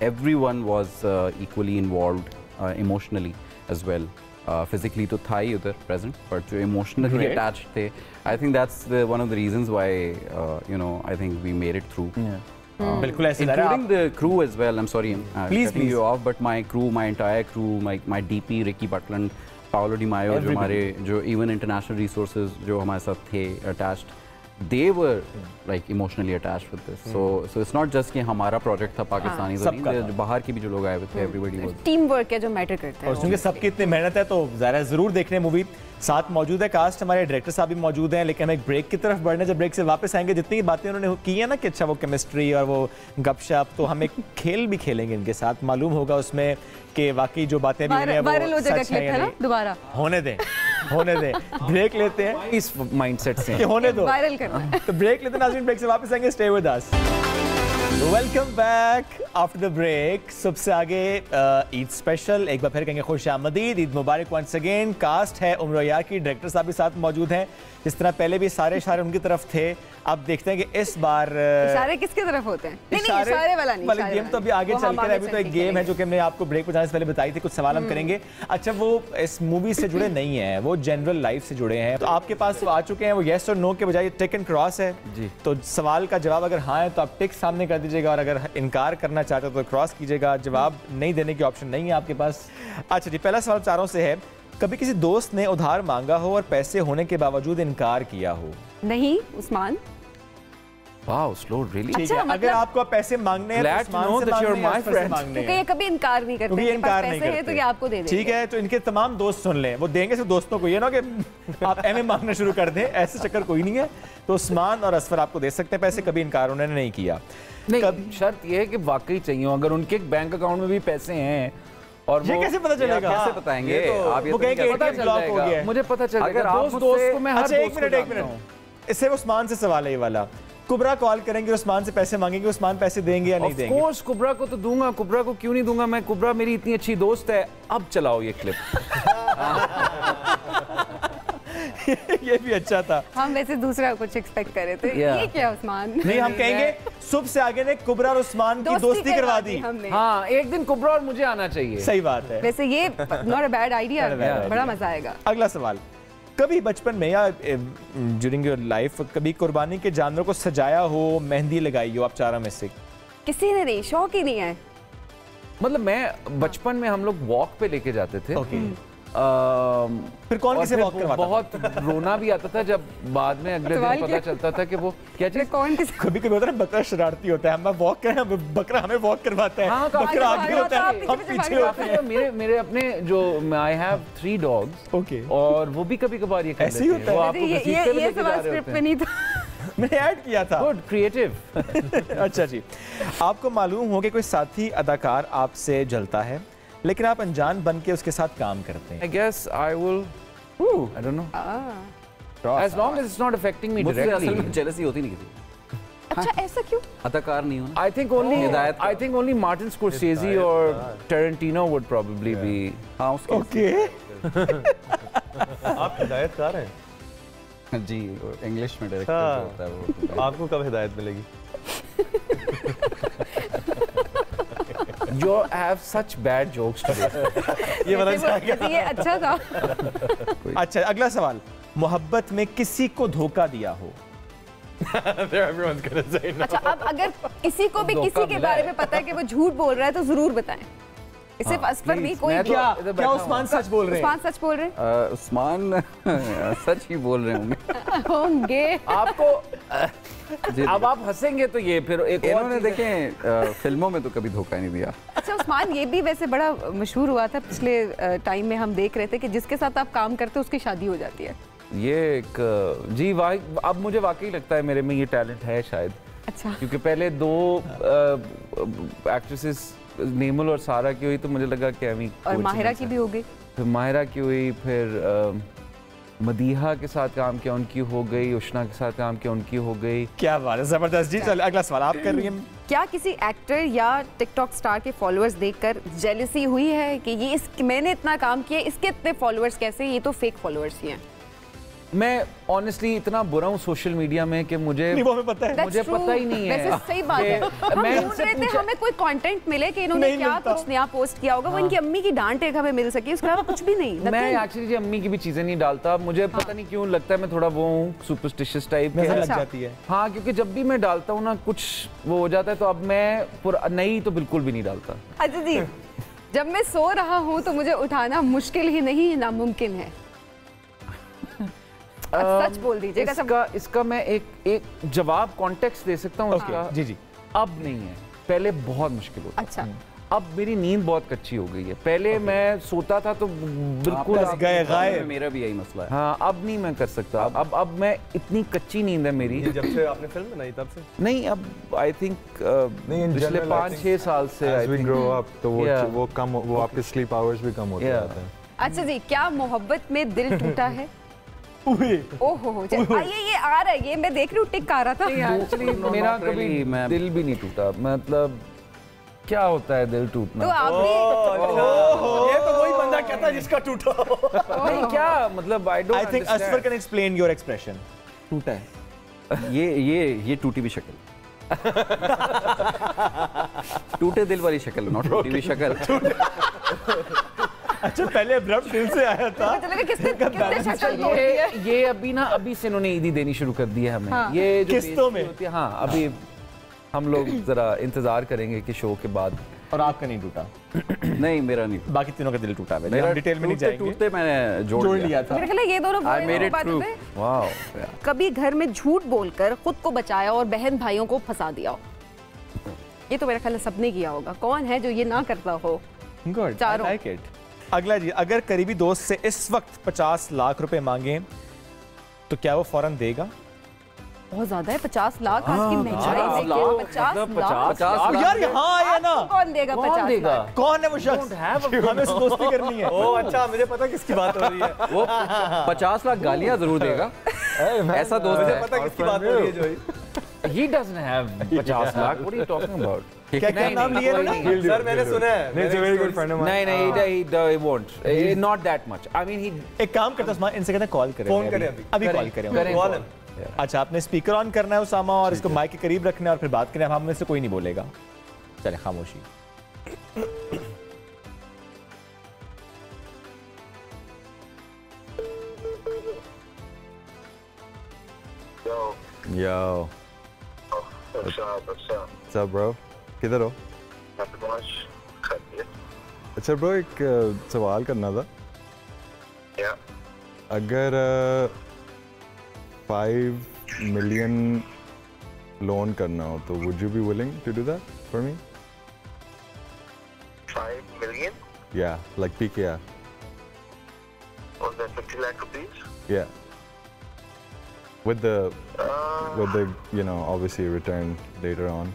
Everyone was equally involved emotionally as well. Physically तो था ही उधर प्रेजेंट, बट जो इमोशनली अटैच्ड थे, I think that's one of the reasons why you know I think we made it through. बिल्कुल ऐसे including the crew as well. I'm sorry, please you off, but my crew, my entire crew, my DP Ricky Butland, Paolo Di Maio, जो हमारे जो even international resources जो हमारे साथ थे attached, they were like emotionally attached with this. So it's not just कि हमारा project था पाकिस्तानी, जो बाहर के भी जो लोग आए हुए थे, everybody was. टीम वर्क है जो मैटर करता है। और क्योंकि सबकी इतनी मेहनत है तो ज़रा ज़रूर देखने मूवी। साथ मौजूद है कास्ट, हमारे डायरेक्टर साहब भी मौजूद हैं, लेकिन हम एक ब्रेक की तरफ बढ़ने, जब ब्रेक से वापस आएंगे जितनी बातें उन्होंने की है ना कि अच्छा वो केमिस्ट्री और वो गपशप, तो हम एक खेल भी खेलेंगे इनके साथ। मालूम होगा उसमें कि वाकई जो बातें भी वायरल सच है या नहीं। दोबारा होने दें ब्रेक लेते हैं इस माइंडसेट से होने दो, वायरल करना है। तो ब्रेक लेते हैं नाज़रीन, ब्रेक से वापस आएंगे। Stay with us. Welcome back after the break. सबसे आगे ईद स्पेशल, एक बार फिर कहेंगे खुश आमदीद, ईद मुबारक वंस अगेन। कास्ट है उम्र यार की, डायरेक्टर साहब भी साथ मौजूद हैं। जिस तरह पहले भी इशारे उनकी तरफ थे, अब देखते हैं कि इस बार इशारे किसकी तरफ होते हैं। नहीं इशारे वाला नहीं, गेम तो अभी आगे चल कर, अभी तो एक गेम है जो कि हमने आपको ब्रेक पर जाने से पहले बताई थी। कुछ सवाल हम करेंगे। अच्छा, वो इस मूवी से जुड़े नहीं है, वो जनरल लाइफ से जुड़े हैं। तो आपके पास आ चुके हैं, वो येस और नो के बजाय टिक एंड क्रॉस है जी। तो सवाल का जवाब अगर हाँ है तो आप टिक सामने कर दीजिएगा, और अगर इनकार करना चाहते हो तो क्रॉस कीजिएगा। जवाब नहीं देने की ऑप्शन नहीं है आपके पास। अच्छा जी, पहला सवाल चारों से है, कभी किसी दोस्त ने उधार मांगा हो और पैसे होने के बावजूद इनकार किया हो? नहीं उस्मान। Wow, slow really. ठीक है, अगर आपको पैसे मांगने हैं तो उस्मान से मांगने हैं, ये कभी इनकार नहीं करते, ये इनकार नहीं करते, तो ये आपको दे देंगे। ठीक है, तो इनके तमाम दोस्त सुन लें, वो देंगे सिर्फ दोस्तों को, ये ना कि आप एमए मांगना शुरू कर दें, ऐसे चक्कर कोई नहीं है। तो उस्मान और असफर आपको दे सकते हैं पैसे, कभी इनकार उन्होंने नहीं किया। नहीं, शर्त ये है कि वाकई चाहिए। अगर उनके बैंक अकाउंट में भी पैसे हैं और ये कैसे पता चलेगा? कैसे बताएंगे? आप ये वो कहेंगे एटीएम ब्लॉक हो गया, मुझे पता चलेगा। अगर आप दोस्त को मैं हर एक मिनट, इससे उस्मान से सवाल है ये वाला। कुबरा कॉल करेंगे, उस्मान से पैसे मांगेंगे, उस्मान पैसे देंगे या नहीं देंगे? ऑफ कोर्स कुबरा को तो दूंगा, कुबरा को क्यों नहीं दूंगा मैं? कुबरा मेरी इतनी अच्छी दोस्त है। अब चलाओ ये क्लिप। ये भी अच्छा था। हम वैसे दूसरा कुछ एक्सपेक्ट कर रहे थे। ये क्या उस्मान? नहीं, हम कहेंगे सुबह से आगे ने कुबरा और उस्मान की दोस्ती करवा दी। हाँ, एक दिन कुबरा और मुझे आना चाहिए। सही बात है। वैसे ये नॉट अ बैड आइडिया, बड़ा मजा आएगा। अगला सवाल, कभी बचपन में या ड्यूरिंग योर लाइफ कभी कुर्बानी के जानवर को सजाया हो, मेहंदी लगाई हो आप चारों में से? किसी ने नहीं, शौक ही नहीं है। मतलब मैं बचपन में हम लोग वॉक पे लेके जाते थे। फिर कौन किसे वॉक करवाता? बहुत रोना भी आता था जब बाद में अगले दिन पता चलता था कि वो क्या चीज। कौन किसे? कभी कभी होता है बकरा शरारती होता है, हम वॉक करें, बकरा हमें वॉक करवाता है। हाँ, बकरा आगे होता है, हम पीछे होते हैं। मेरे अपने जो आई हैव 3 डॉग्स, ओके, और वो भी कभी कभार ये ऐसे ही होता है। ये सवाल स्क्रिप्ट में नहीं था, मैंने ऐड किया था। Good, creative. अच्छा जी, आपको मालूम हो कि कोई साथी अदाकार आपसे जलता है लेकिन आप अनजान बन के उसके साथ काम करते हैं? I guess I will. I don't know. As long as it's not affecting me directly. असल में jealousy होती नहीं किसी। अच्छा, ऐसा क्यों? अदाकार नहीं होना। I think only Martin Scorsese or Tarantino would probably be. हाँ, उसके। Okay. आप हिदायतकार हैं? जी, इंग्लिश में डायरेक्टर होता है वो। आपको कब हिदायत मिलेगी? You have such bad jokes today. ये वाला ये अच्छा था। अच्छा, अगला सवाल, मोहब्बत में किसी को धोखा दिया हो? Everyone's gonna say no. अच्छा, अब अगर किसी को भी किसी के बारे में पता है कि वो झूठ बोल रहा है तो जरूर बताएं। इसे असफर नहीं, कोई क्या उस्मान सच बोल रहे हैं? उस्मान सच बोल रहे हैं? उस्मान सच ही बोल रहे होंगे। आपको अब आप हंसेंगे तो ये फिर एक और इन्होंने देखें फिल्मों में तो कभी धोखा नहीं दिया। अच्छा उस्मान, ये भी वैसे बड़ा मशहूर हुआ था पिछले टाइम में, हम देख रहे थे कि जिसके साथ आप काम करते हो उसकी शादी हो जाती है। ये एक जी अब मुझे वाकई लगता है मेरे में ये टैलेंट है शायद। अच्छा। क्योंकि पहले दो एक्ट्रेसेस नेमल और सारा की हुई तो मुझे लगा कि अमी और माहिरा की भी हो गई, फिर माहिरा की हुई, फिर मदीहा के साथ काम किया उनकी हो गई, उष्णा के साथ काम किया उनकी हो गई। क्या बात है, जबरदस्त जी। चलो अगला सवाल आप कर रही हैं। क्या किसी एक्टर या टिकटॉक स्टार के फॉलोअर्स देखकर जेलसी हुई है कि ये मैंने इतना काम किया, इसके इतने फॉलोअर्स कैसे, ये तो फेक फॉलोअर्स ही हैं? मैं ऑनेस्टली इतना बुरा हूँ सोशल मीडिया में कि मुझे नहीं, वो हमें पता है। मुझे पता ही नहीं है। वैसे सही बात है, हम ढूंढ रहे थे हमें कोई कंटेंट मिले कि इन्होंने क्या कुछ नया पोस्ट किया होगा, वो इनकी अम्मी की डांट एक हमें मिल सके, उसके अलावा कुछ भी नहीं। मैं एक्चुअली अम्मी की भी चीजें नहीं डालता, मुझे पता नहीं क्यों लगता है मैं थोड़ा वो हूँ सुपरस्टिशियस टाइप के लग जाती है। हाँ, क्योंकि जब भी मैं डालता हूँ ना कुछ वो हो जाता है, तो अब मैं नई तो बिल्कुल भी नहीं डालता। अच्छा जी, जब मैं सो रहा हूँ तो मुझे उठाना मुश्किल ही नहीं नामुमकिन है। सच बोल दीजिएगा। इसका मैं एक जवाब कॉन्टेक्स्ट दे सकता हूँ उसका। जी जी। अब नहीं है, पहले बहुत मुश्किल होता। अच्छा। अब मेरी नींद बहुत कच्ची हो गई है। पहले मैं सोता था तो बिल्कुल गए गायब। मेरा भी यही मसला है। हाँ, अब नहीं मैं कर सकता। अब मैं इतनी कच्ची नींद है मेरी। जब से आपने फिल्म बनाई तब से? नहीं, अब आई थिंक पिछले 5-6 साल से as we grow up तो वो कम, वो आपके स्लीप आवर्स भी कम होते जाते हैं। अच्छा जी, क्या मोहब्बत में दिल टूटा है? ओहो, ये आ रहा है, ये मैं देख रही हूँ टिक आ रहा था। एक्चुअली मेरा कभी दिल भी नहीं टूटा। मतलब क्या होता है दिल टूटना? तो आप भी ये तो वही बंदा कहता है जिसका टूटा हो। नहीं, क्या मतलब I don't think Asfar can explain your expression. टूटा है ये टूटी हुई शक्ल टूटे दिल वाली शक्ल, नॉट टूटी हुई शक्ल। अच्छा, पहले अब्रप्ट दिल से आया था। कितने शक्ल तोड़ दिए। ये अभी से इन्होंने ईदी देनी शुरू कर दी है हमें। हाँ। ये जो किस्तों में होती है, हाँ, अभी हम लोग जरा इंतजार करेंगे कि शो के बाद। और आपका नहीं टूटा? नहीं, मेरा नहीं। बाकी तीनों का दिल टूटा है। मेरा डिटेल में नहीं जाएंगे। टूटते मैंने जोड़ लिया था। मेरे ख्याल है ये दोनों बात में वाओ। कभी घर में झूठ बोलकर खुद को बचाया और बहन भाइयों को फंसा दिया हो? ये तो मेरे ख्याल है सबने किया होगा। कौन है जो ये ना करता हो? Good, I like it. अगला जी, अगर करीबी दोस्त से इस वक्त 50 लाख रुपए मांगे तो क्या वो फौरन देगा? बहुत ज्यादा है 50 लाख। आज की महंगाई देखिए, 50 लाख यार यहाँ आया ना। कौन देगा 50 लाख? कौन है वो शख्स? हमें दोस्ती करनी है। ओह अच्छा, मुझे पता किसकी बात हो रही है। वो 50 लाख गालियां जरूर देगा। ऐसा दोस्त है। पता किसकी बात हो रही है जो He doesn't have 50 lakh. What are you talking about? क्या नाम लिया ना? सर मैंने सुना है। He's a very good friend of mine. नहीं, he won't. Not that much. I mean, he एक काम करता हूँ, इनसे कहते हैं कॉल करें। फोन करें अभी कॉल करें। अच्छा, आपने स्पीकर ऑन करना है उसामा, और इसको माइक के करीब रखना है और फिर बात करें। हम में से कोई नहीं बोलेगा। चले, खामोशी। Yo. What's up, bro? किधर हो? अच्छा ब्रो, एक सवाल करना था। अगर 5 million लोन करना हो तो would you be willing to do that for me? 5 million? Yeah, like PKR. Was that 50 lakh rupees? Yeah. With the you know, obviously return later on.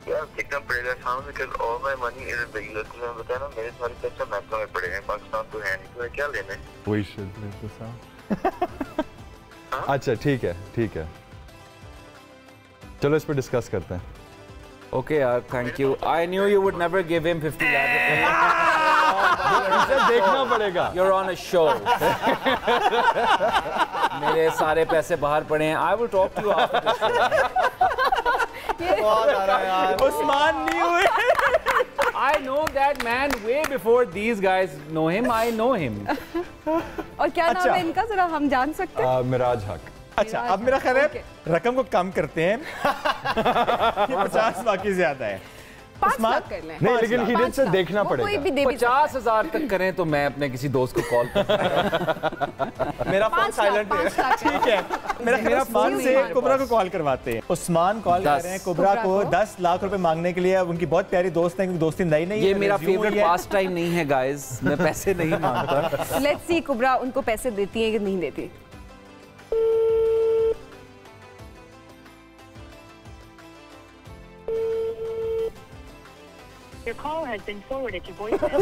Yeah, देखना पड़ेगा सामने, because all my money is in the US. तो मैं बताया ना, मेरे सारे पैसे मैक्सिमम में पड़े हैं, पाकिस्तान तो है नहीं, तो क्या लेने? We should live this out. अच्छा, ठीक है। चलो इस पर डिस्कस करते हैं। Okay, thank you. I knew you would never give him 50 lakh. देखना पड़ेगा। You're on a show. मेरे सारे पैसे बाहर पड़े हैं। I will talk to you after this show. Usman नहीं हुए। I know that man way before these guys know him. I know him. और क्या नाम है इनका, जरा हम जान सकते हैं? मिराज हक। अच्छा, अब मेरा ख्याल है रकम को कम करते हैं। ये 50 बाकी ज्यादा है। 5 लाख कर लें। नहीं, लेकिन हिडन से देखना कोई पड़ेगा। भी दे भी सकता है। 50,000 तक करें तो मैं अपने किसी दोस्त को कॉल करूं। मेरा फोन 5 लाख, साइलेंट है। 5 लाख। ठीक है, मेरा फोन से कुबरा को कॉल करवाते हैं। उस्मान कॉल कर रहे हैं कुबरा को 10 लाख रुपए मांगने के लिए। उनकी बहुत प्यारी दोस्त है, क्योंकि दोस्ती नई नहीं है। ये मेरा फेवरेट पास टाइम नहीं है गाइस, मैं पैसे नहीं मांगता। लेट्स सी कुबरा उनको पैसे देती है कि नहीं देती। Your call has been forwarded to voicemail.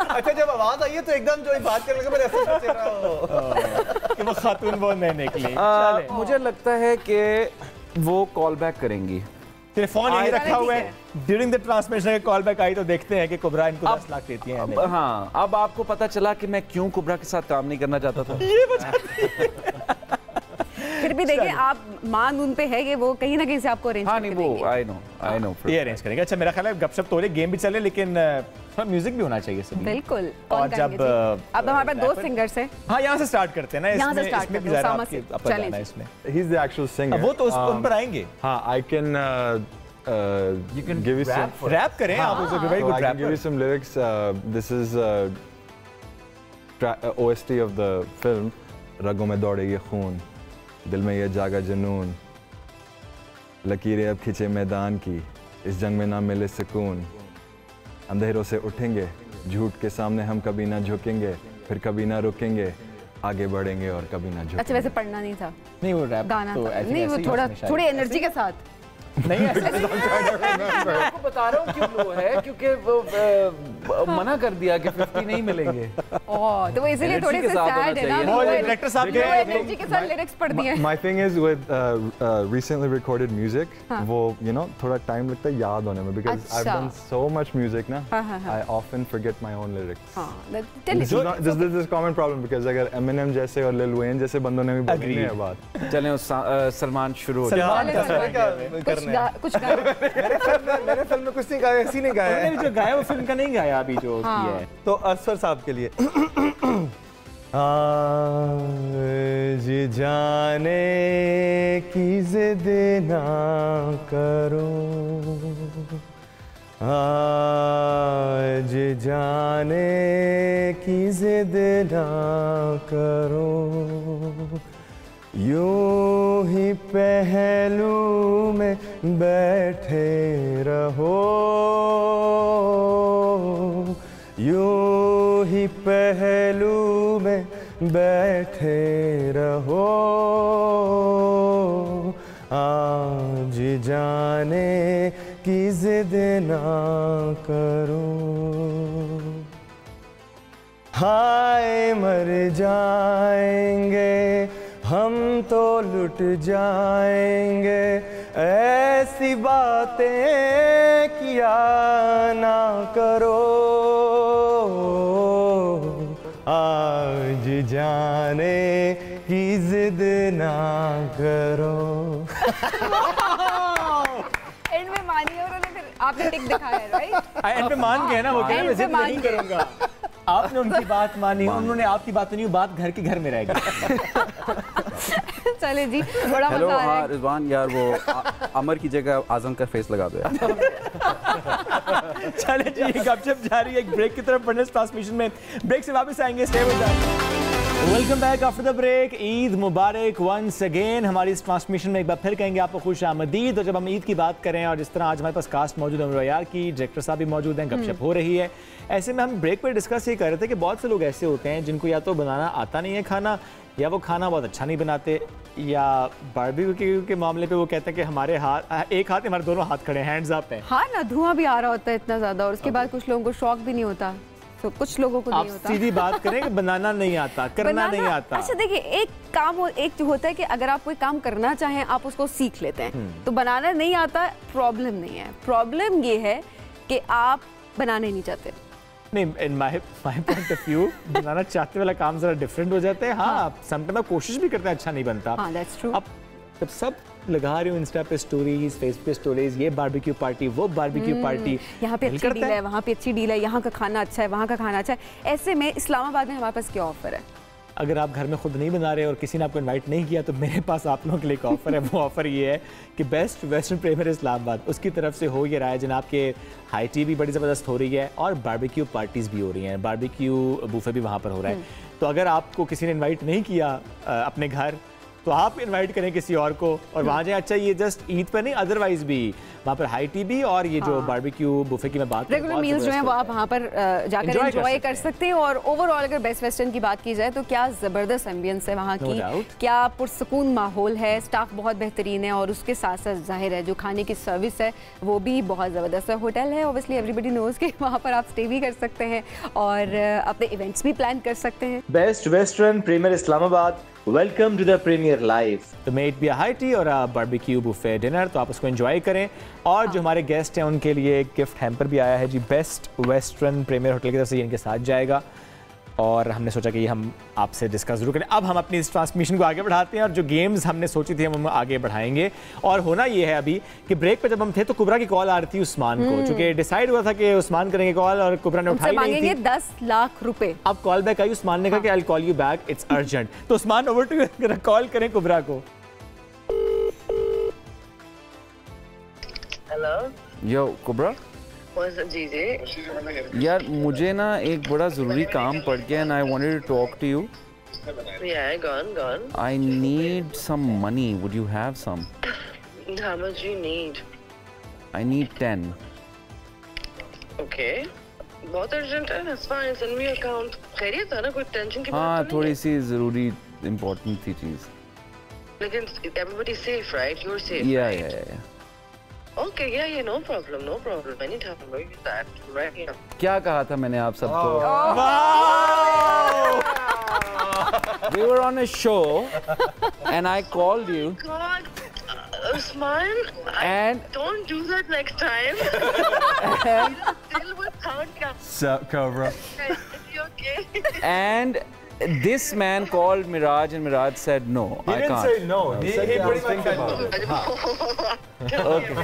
अच्छा, जब आवाज आई है तो एकदम जो बात करने लगा, मैं ऐसे सोच रहा हूं कि वो खातून वो नहीं निकली। मुझे लगता है कि वो कॉल बैक करेंगी। टेलीफोन यही रखा हुआ है। During the transmission call back I तो देखते हैं कि कुबरा इनको 10 लाख देती है। हाँ, अब आपको पता चला कि मैं क्यों कुबरा के साथ काम नहीं करना चाहता था। ये बताती फिर भी देखिए, आप मान उन पे है कि वो कहीं ना कहीं से आपको अरेंज हाँ नहीं, वो आई नो ये अरेंज करेंगे। अच्छा, मेरा ख्याल है गपशप तो ले, गेम भी चले, लेकिन थोड़ा म्यूजिक भी होना चाहिए सभी। बिल्कुल। और जब अब हमारे पास 2 सिंगर्स हैं। हाँ, यहाँ से स्टार्ट करते हैं ना। यहाँ से स्टार्ट इसमें भी करते हैं, जरा सामा आपके से। अपना चलें। गाना है इसमें। He's the actual singer. वो तो उन पर आएंगे। हाँ, I can You can give you some. Rap करें आप, उसे very So good I can give you rapper. some lyrics. This is OST of the film. रगों में दौड़े ये खून, दिल में ये जागा जुनून, लकीरें अब खींचे मैदान की, इस जंग में ना मिले सुकून, अंधेरों से उठेंगे, झूठ के सामने हम कभी ना झुकेंगे, फिर कभी ना रुकेंगे, आगे बढ़ेंगे और कभी ना झुकेंगे। अच्छा, वैसे पढ़ना नहीं था, नहीं वो रैप गाना तो था। नहीं, वो थोड़ा थोड़ी एनर्जी के साथ। नहीं ऐसे मैं आपको बता रहा हूँ क्यों लो है, क्योंकि वो मना कर दिया कि 50 नहीं मिलेंगे। ओह, तो वो इसीलिए थोड़े से सैड है ना। वो डायरेक्टर साहब वो एनर्जी के साथ लिरिक्स पढ़ दिए। My thing is with recently recorded music, वो you know थोड़ा टाइम लगता है याद होने में, because I've done so much music ना, I often forget my own lyrics. हाँ, This is a common problem, because अगर Eminem जैसे और Lil Wayne जैसे बंदों ने भी बोली है बात। चलें, सलमान शुरू हो कुछ गाना। मैंने फिल्म में कुछ नहीं गाया, ऐसी नहीं गाया है। जो गाया वो फिल्म का नहीं गाया अभी जो किया है। तो असफर साहब के लिए आज जाने की जिद ना करो, आज जाने की जिद ना करो, यूं ही पहलू में बैठे रहो, यूं ही पहलू में बैठे रहो, आज जाने की जिद ना करो, हाय मर जाएंगे हम तो लुट जाएंगे, ऐसी बातें किया ना करो, आज जाने की जिद ना करो। एंड में मानिए, और उन्होंने फिर आपने टिक दिखाया है, राइट? एंड पे मान गए ना, वो कह रहे मैं जिद नहीं करूंगा। आपने उनकी बात मानी, उन्होंने आपकी बात नहीं, बात घर के घर में रहेगी। चले जी, बड़ा हेलो, मजा आ रहा हाँ है। रिजवान यार, वो अमर की जगह आजम का फेस लगा दो यार। चले जी, ये गपशप जारी है एक ब्रेक की तरफ बढ़ने ट्रांसमिशन में। ब्रेक से वापस आएंगे, stay with us. Welcome back after the break. Eid मुबारक वंस अगेन। हमारी इस ट्रांसमिशन में एक बार फिर कहेंगे आपको खुश आमदीद। और जब हम ईद की बात करें और जिस तरह आज हमारे पास कास्ट मौजूद है, यार की डायरेक्टर साहब भी मौजूद हैं, गपशप हो रही है, ऐसे में हम ब्रेक पर डिस्कस ये कर रहे थे कि बहुत से लोग ऐसे होते हैं जिनको या तो बनाना आता नहीं है खाना, या वो खाना बहुत अच्छा नहीं बनाते, या बारबेक्यू के मामले पे वो कहते हैं कि हमारे हाथ एक हाथ, हमारे दोनों हाथ खड़े हैं, हैंड्स अप हैं। हाँ ना, धुआं भी आ रहा होता है इतना ज्यादा, और उसके बाद कुछ लोगों को शौक भी नहीं होता, तो कुछ लोगों को आप नहीं होता। सीधी बात करें कि बनाना नहीं आता, करना नहीं आता। अच्छा देखिए, एक काम एक जो होता है कि अगर आप कोई काम करना चाहें, आप उसको सीख लेते हैं, तो बनाना नहीं आता प्रॉब्लम नहीं है। प्रॉब्लम ये है कि आप बनाना नहीं चाहते? नहीं, in my point of view बनाना चाहते वाला काम जरा डिफरेंट हो जाता है। हाँ, समटाइम कोशिश भी करते हैं, अच्छा नहीं बनता। हाँ, दैट्स ट्रू। अब जब सब लगा रहे हो इंस्टा पे स्टोरीज, फेसबुक पे स्टोरीज, ये बारबेक्यू पार्टी, वो बारबेक्यू पार्टी, यहाँ पे अच्छी डील है, वहाँ पे अच्छी डील है, यहाँ का खाना अच्छा है, वहाँ का खाना अच्छा है। ऐसे में इस्लामाबाद में हमारे पास क्या ऑफर है? अगर आप घर में खुद नहीं बना रहे और किसी ने आपको इनवाइट नहीं किया तो मेरे पास आप लोगों के लिए एक ऑफर है। वो ऑफर ये है कि बेस्ट वेस्टर्न प्रीमियर इस्लामाबाद, उसकी तरफ से हो ये रहा है जनाब के हाई टी भी बड़ी ज़बरदस्त हो रही है और बारबेक्यू पार्टीज़ भी हो रही हैं, बारबेक्यू बूफे भी वहाँ पर हो रहा है। तो अगर आपको किसी ने इन्वाइट नहीं किया अपने घर, तो आप इनवाइट करें किसी और को और वहाँ जाए। अच्छा, ये जस्ट ईद पर नहीं, अदरवाइज भी वहाँ पर हाई टी भी और ये जो बारबेक्यू बुफे की मैं बात रेगुलर मील्स जो हैं वो आप वहाँ पर जाकर एंजॉय कर सकते हैं। और ओवरऑल अगर बेस्ट वेस्टर्न की बात की जाए तो क्या ज़बरदस्त एम्बियंस है वहाँ की, क्या पुरसकून माहौल है, स्टाफ बहुत बेहतरीन है और उसके साथ साथ जाहिर है जो खाने की सर्विस है वो भी बहुत ज़बरदस्त है। होटल है, ऑब्वियसली एवरीबडी नोज़ कि वहाँ पर आप स्टे भी कर सकते हैं और अपने इवेंट्स भी प्लान कर सकते हैं। Best western premier Islamabad, welcome to the premier live. तो may it be a high tea और अ बारबेक्यू बुफे डिनर, तो आप उसको एंजॉय करें। और जो हमारे गेस्ट हैं उनके लिए एक गिफ्ट हैम्पर भी आया है जी, बेस्ट वेस्टर्न प्रीमियर होटल की तरफ से, ये इनके साथ जाएगा और हमने सोचा कि ये हम आपसे डिस्कस जरूर करें। अब हम अपनी इस ट्रांसमिशन को आगे बढ़ाते हैं और जो गेम्स हमने सोची थी हम आगे बढ़ाएंगे। और होना ये है अभी कि ब्रेक पे जब हम थे तो कुबरा की कॉल आ रही थी उस्मान को, चूंकि डिसाइड हुआ था कि उस्मान करेंगे कॉल और कुबरा ने उठाई नहीं थी। 10 लाख रुपए। अब कॉल बैक आई, उस्मान ने कहा कि I will call you back, it's urgent. तो Usman over to you, call करें कुबरा को। हेलो यो कुबरा, जी जी यार मुझे ना एक बड़ा ज़रूरी काम पड़ गया and I wanted to talk to you. Yeah, gone. I need some money. Would you have some? How much you need? I need 10. Okay. बहुत urgent है, that's fine. Send me your account. खैरियत है ना, कोई tension की बात हाँ, तो नहीं थोड़ी है? सी ज़रूरी इम्पोर्टेंट थी चीज़। लेकिन everybody safe, right? You're safe, Yeah. Okay, yeah, no problem. Anytime, where is that? Right here. क्या कहा था मैंने आप सबको? We were on a show and I called you. God, Usman, And- don't do that next time. Still without Sup, Cobra? Is he okay? And this man called Miraj and Miraj said no, I can't. no. He pretty much said Okay,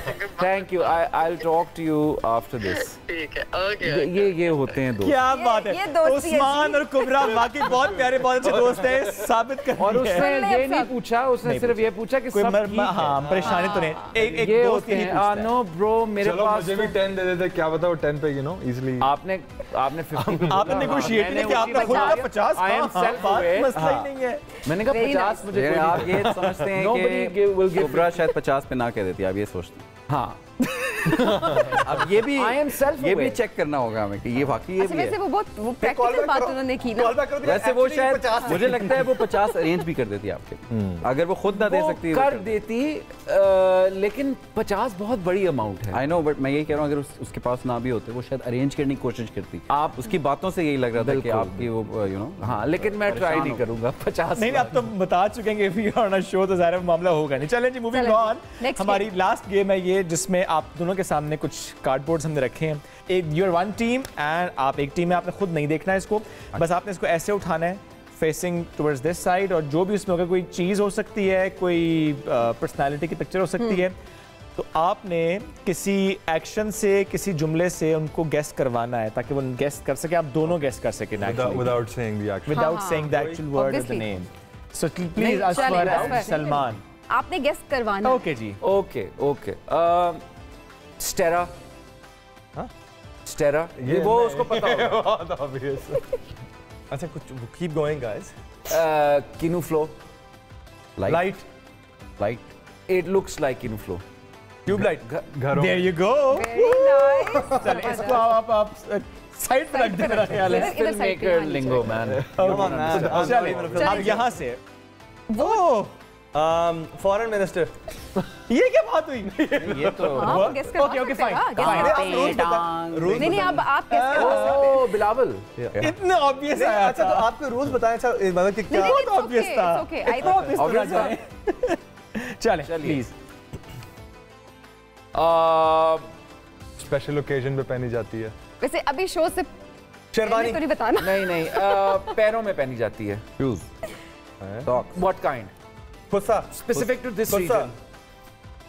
thank you. I'll talk to you after this. ठीक है, okay. ये होते हैं दोस्त। क्या बात ये है, दोस्ती है उस्मान जी। और कुबरा वाकई बहुत प्यारे, बहुत अच्छे दोस्त हैं, साबित कर और दिया है। उसने ये नहीं पूछा, उसने सिर्फ ये पूछा कि कोई सब ठीक है। हाँ, परेशानी तो नहीं, एक ये दोस्त होते ही हैं। पूछता है। नो ब्रो, मेरे चलो पास मुझे भी 10 दे देते, क्या पता वो 10 पे इजीली। आपने 50 आपने नेगोशिएट नहीं किया, आपने खुद कहा 50। I am हाँ, बात self-aware। मसला ही नहीं है। मैंने कहा Very 50 मुझे कोई आप ये समझते हैं Nobody will कि give कुबरा शायद 50 पे ना कह देती, आप ये सोचते हैं। हाँ, अब ये भी I am self-aware। ये भी चेक करना होगा हमें कि ये वाकई ये अच्छा, भी वैसे है। वो बहुत प्रैक्टिकल बात उन्होंने की ना। वैसे वो शायद मुझे लगता है वो 50 अरेंज भी कर देती आपके लिए। अगर वो खुद ना दे वो सकती कर देती, लेकिन 50 बहुत बड़ी अमाउंट है। आई नो, बट मैं यही कह रहा हूँ अगर उसके पास ना भी होते वो शायद अरेंज करने की कोशिश करती। आप उसकी बातों से यही लग रहा था कि आपकी वो हाँ, लेकिन मैं ट्राई नहीं करूंगा 50। नहीं, आप तो बता चुके हैं कि ऑन अ शो तो ज़ाहिर है मामला होगा नहीं। चलें जी, मूविंग चलें ऑन। जी, next हमारी लास्ट गेम है ये, जिसमें आप दोनों के सामने कुछ कार्डबोर्ड्स हमने रखे हैं। एक यूर वन टीम एंड आप एक टीम है, आपने खुद नहीं देखना है इसको, बस आपने इसको ऐसे उठाना है फेसिंग टुवर्ड्स दिस साइड, और जो भी उसमें होगा, कोई चीज़ हो सकती है, कोई पर्सनालिटी की पिक्चर हो सकती है, तो आपने किसी एक्शन से, किसी जुमले से उनको गेस करवाना है ताकि वो गेस कर सके, आप दोनों गेस कर सके Without saying the actual. without saying the actual word of the Obviously. name. So please, नहीं, Asfar चलेगा, and Asfar। Salman. आपने गेस करवाना है। Okay जी। ओके स्टेरा। स्टेरा, ये वो उसको पता होगा। बहुत obvious. अच्छा, कुछ keep going guys. Kino flo. Light. It looks like kino flo. Tubelight. घरों There you go. Very nice। चलिए, इसको आप साइड पे रख दे, मेरा ख्याल है। इधर side पे Filmmaker आनी lingo man। चलिए, अब यहाँ से वो Foreign minister. ये क्या बात हुई? ये तो हाँ, वो guess करवा Okay, सकते हैं, fine, हाँ, guess fine। करवा सकते हैं। नहीं, अब आप guess करवा सकते हैं। ओ बिलावल। इतना ऑब्वियस आया अच्छा, तो था। आपको रूल्स बताएं, अच्छा मतलब कि क्या नहीं, बहुत it's obvious okay, था। it's okay, I इतना think- obvious तो ना जाए। चले, प्लीज। स्पेशल ओकेजन पे पहनी जाती है। वैसे अभी शो से शेरवानी तो नहीं बताना। नहीं पैरों में पहनी जाती है। Shoes socks what kind? Khussa specific to this khussa region.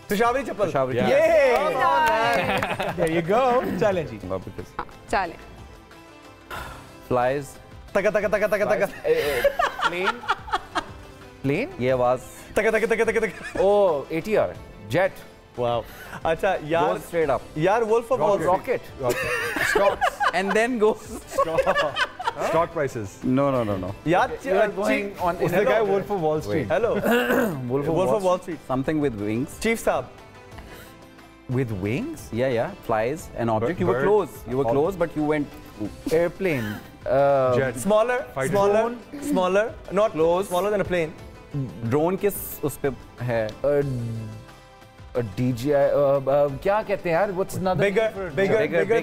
Peshawari chappal There you go. चलें जी। चले फ्लाइज तका तका तका तका तका प्लेन ये आवाज तका तका तका तका तका ओ ATR जेट वाओ अच्छा यार goes straight up यार Wolf of Wall rocket and then go Stock prices. no यार you are going on It's the guy Wolf of Wall Street. Hello Wolf of Wall Street something with wings chief साहब with wings yeah flies an object you were Bird. close but you went airplane Jet. smaller Fighter. smaller not Close. smaller than a plane drone किस उस पे है DJI क्या कहते हैं यार what's another bigger big,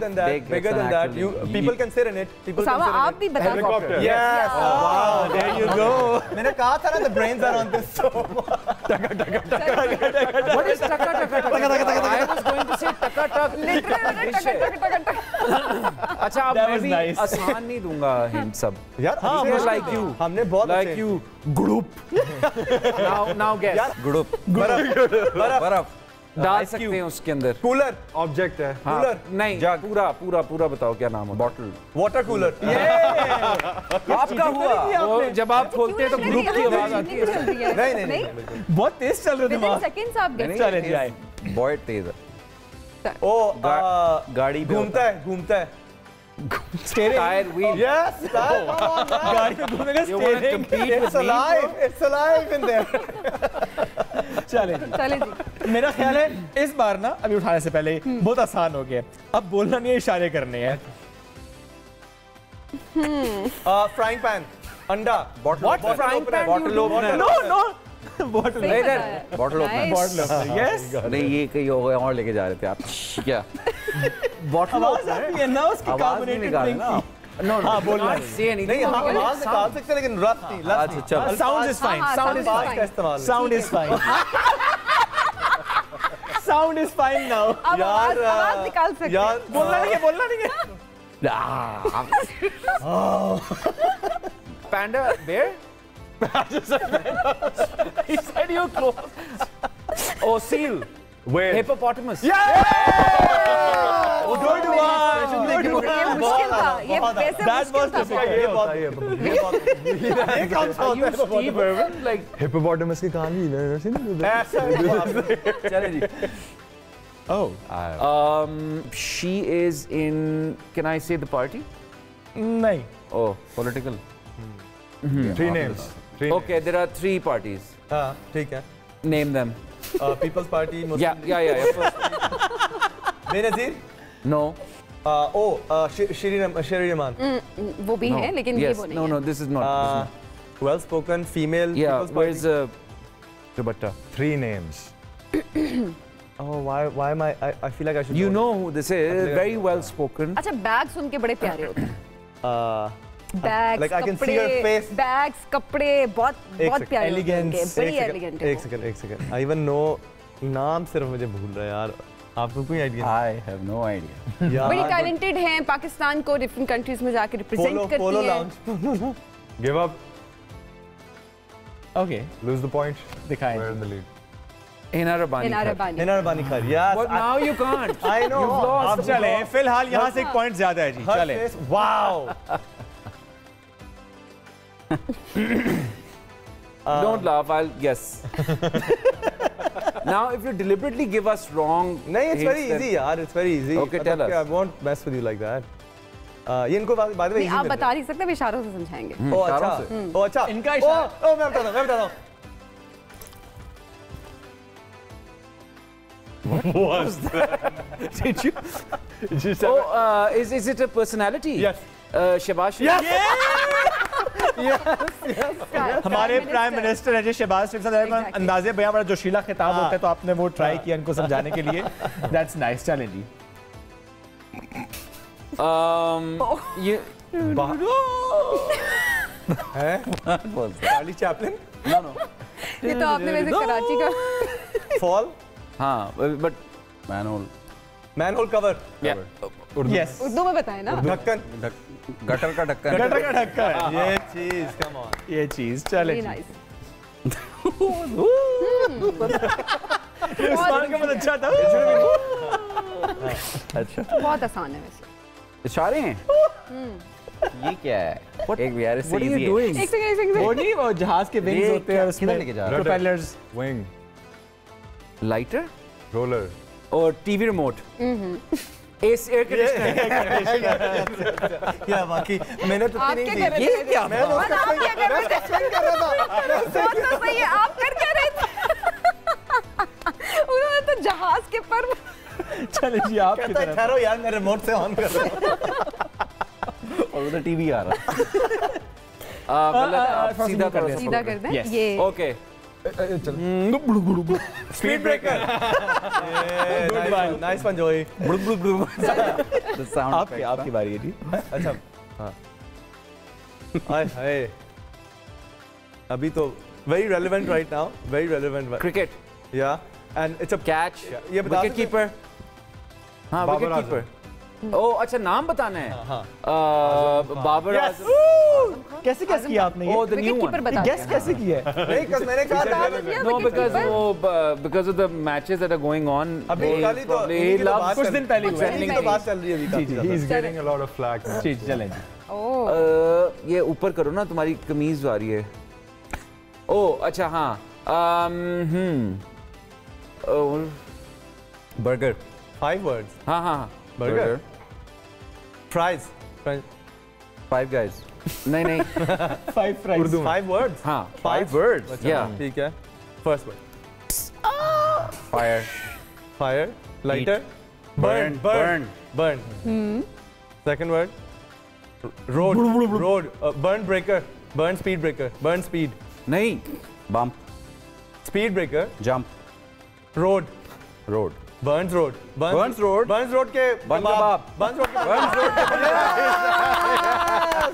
than that big, bigger it's than an that actually- you people can sit in it people can Usama sit in आप it भी बता Helicopter. yes wow there you go मैंने कहा था ना the brains are on this so what is taka taka taka I was going to say taka tak अच्छा अब That मैं was भी nice. आसान नहीं दूंगा हिंट सब यार like you हमने बहुत like अच्छे- you group now guess गुड़ुप बर्फ डाल सकते हैं उसके अंदर कूलर Object है. हाँ, Cooler. नहीं पूरा बताओ क्या नाम है बॉटल वाटर कूलर आपका हुआ वो जब आप खोलते हैं तो ग्रुप की आवाज आती है नहीं बहुत तेज चल रहे Within दिमाग। seconds आप get चले जी आए। बहुत तेज है ओ गाड़ी पे घूमता है टायर व्हील yes गाड़ी पे घूमेगा You wanna steering। compete with me? it's alive in there चले जी। चले जी मेरा ख्याल है इस बार ना अभी उठाने से पहले बहुत आसान हो गया। अब बोलना नहीं है, इशारे करने हैं। frying pan अंडा What frying pan bottle you opener no bottle सही इधर, बताया। Bottle opener Nice. यस नहीं ये कहीं और लेके जा रहे थे आप क्या आवाज आती है ना उसकी आवाज नहीं कार्बोनेटेड निकाल ड्रिंक ना की। हाँ बोलना है। say anything नहीं हम आवाज निकाल सकते हैं लेकिन रफ नहीं अच्छा चलो साउंड इज फाइन हाँ, sound is sound is fine fine. का इस्तेमाल sound is fine sound is fine now. अब आवाज निकाल सकते हैं। यार बोलना नहीं है panda bear he said you close। oh seal Where? hippopotamus good one ये मुश्किल था ये वैसे That was मुश्किल था difficult. ये काम सा होता है Steve Irwin like Hippopotamus की कहानी चले जी Oh she is in can I say the party नहीं oh political Three names. okay there are 3 parties हाँ ठीक है name them Peoples Party yeah first Benazir no Sherry Rahman वो भी है लेकिन ये yes वो नहीं no है। no this is not well spoken female yeah where's Dubatta Three names. oh why am I feel like I should you know who this is very well spoken अच्छा bag सुन के बड़े प्यारे होते हैं। Bags like I can see her face. Bags कपड़े बहुत प्यारे होते हैं उनके, बड़ी एलिगेंट है एक सेकंड आई इवन नो नाम सिर्फ मुझे भूल रहा है यार आपको कोई idea I have no idea बड़ी टैलेंटेड हैं, पाकिस्तान को डिफरेंट कंट्रीज में जाके रिप्रेजेंट पोलो करती हैं। Lounge Give up. Okay Lose the point. दिखाएं। We're in the lead. Hina Rabbani Hina रबानी। हिना रबानी खैर yes but now you can't I know you've lost अब चले फिलहाल यहाँ से एक पॉइंट ज्यादा है जी चले wow don't laugh I'll guess now if you deliberately give us wrong नहीं it's hints, very then- easy यार it's very easy Okay, tell us. I won't mess with you like that ये इनको by the way नहीं आप बता नहीं सकते, हम इशारों से समझाएंगे। ओ अच्छा ओ अच्छा इनका इशारा ओ मैं बताता हूँ Did you? oh is it a personality Yes. Shabash हमारे प्राइम मिनिस्टर हैं जी शहबाज शरीफ साहब Exactly. अंदाजे बयां बड़ा जोशीला खिताब होता है तो आपने वो ट्राई किया इनको समझाने के लिए दैट्स नाइस चलें जी you चार्ली चैपलिन ये तो आपने वैसे कराची का फॉल हाँ but manhole manhole cover yeah yes Urdu में बताएं ना। ढक्कन। गटर का ढक्कन। गटर का ढक्कन। ये चीज, कम ऑन। ये चीज चले। उस्मान का बहुत अच्छा था। अच्छा बहुत आसान है वैसे। इशारे हैं। ये क्या है? एक यार इससे इजी है। एक सेकंड वो नहीं, वो जहाज के विंग्स होते हैं उसमें लेके जा रहा है? प्रोपेलर्स। विंग, लाइटर रोलर, और TV remote. S air conditioner. क्या बाकी मैंने तो आप नहीं क्या दी। कर रहे थे? ये क्या मैं तो क्या कर रहे थे? कर रहा था। सोच तो सही है, आप कर क्या रहे थे? उन्होंने तो जहाज के पर। चले जी आप की तरफ। ठहरो यार, मैं रिमोट से ऑन कर रहा हूँ। और उधर टीवी आ रहा है। मतलब सीधा कर दे। सीधा कर दें Yes. ये। Okay. Speed breaker. Nice one जोई। साउंड आपकी बारी है जी। अच्छा हाँ। हाय हाय। अभी तो very relevant right now, very relevant. Cricket. या एंड इट्स अ कैच। ये बता विकेट कीपर। हाँ बाबर विकेट कीपर। ओ अच्छा नाम बताना है। हाँ। बाबर Yes. आजम। कैसे गेस किया आपने ये? Oh, the new keeper one. बता गेस कैसे किया है? नहीं कल मैंने कहा था No, because of the matches that are going on. अभी कल ही तो probably इन्हीं की तो loves- बात कुछ चल- दिन पहले कुछ हुआ है। दिन इन्हीं की तो बात चल रही है अभी काफी ज्यादा। he's getting a lot of flack now. जी चलें जी। ओह ये ऊपर करो ना, तुम्हारी कमीज आ रही है। ओ अच्छा हाँ। बर्गर। 5 words. हाँ हाँ हाँ। Burger. Fries. Five guys. नहीं नहीं। 5 फ्राइज। 5 words. हाँ Five? 5 words. अच्छा, Yeah. ठीक है. First word. Fire. Fire. Lighter. Burn. Burn. Burn. Second word. Road. Road. Burn breaker. Burn speed breaker. Burn speed. नहीं. Bump. Speed breaker. Jump. Road. Road. Burns road. Burns road. Burns road के बन कबाब. Burns road के Burns road.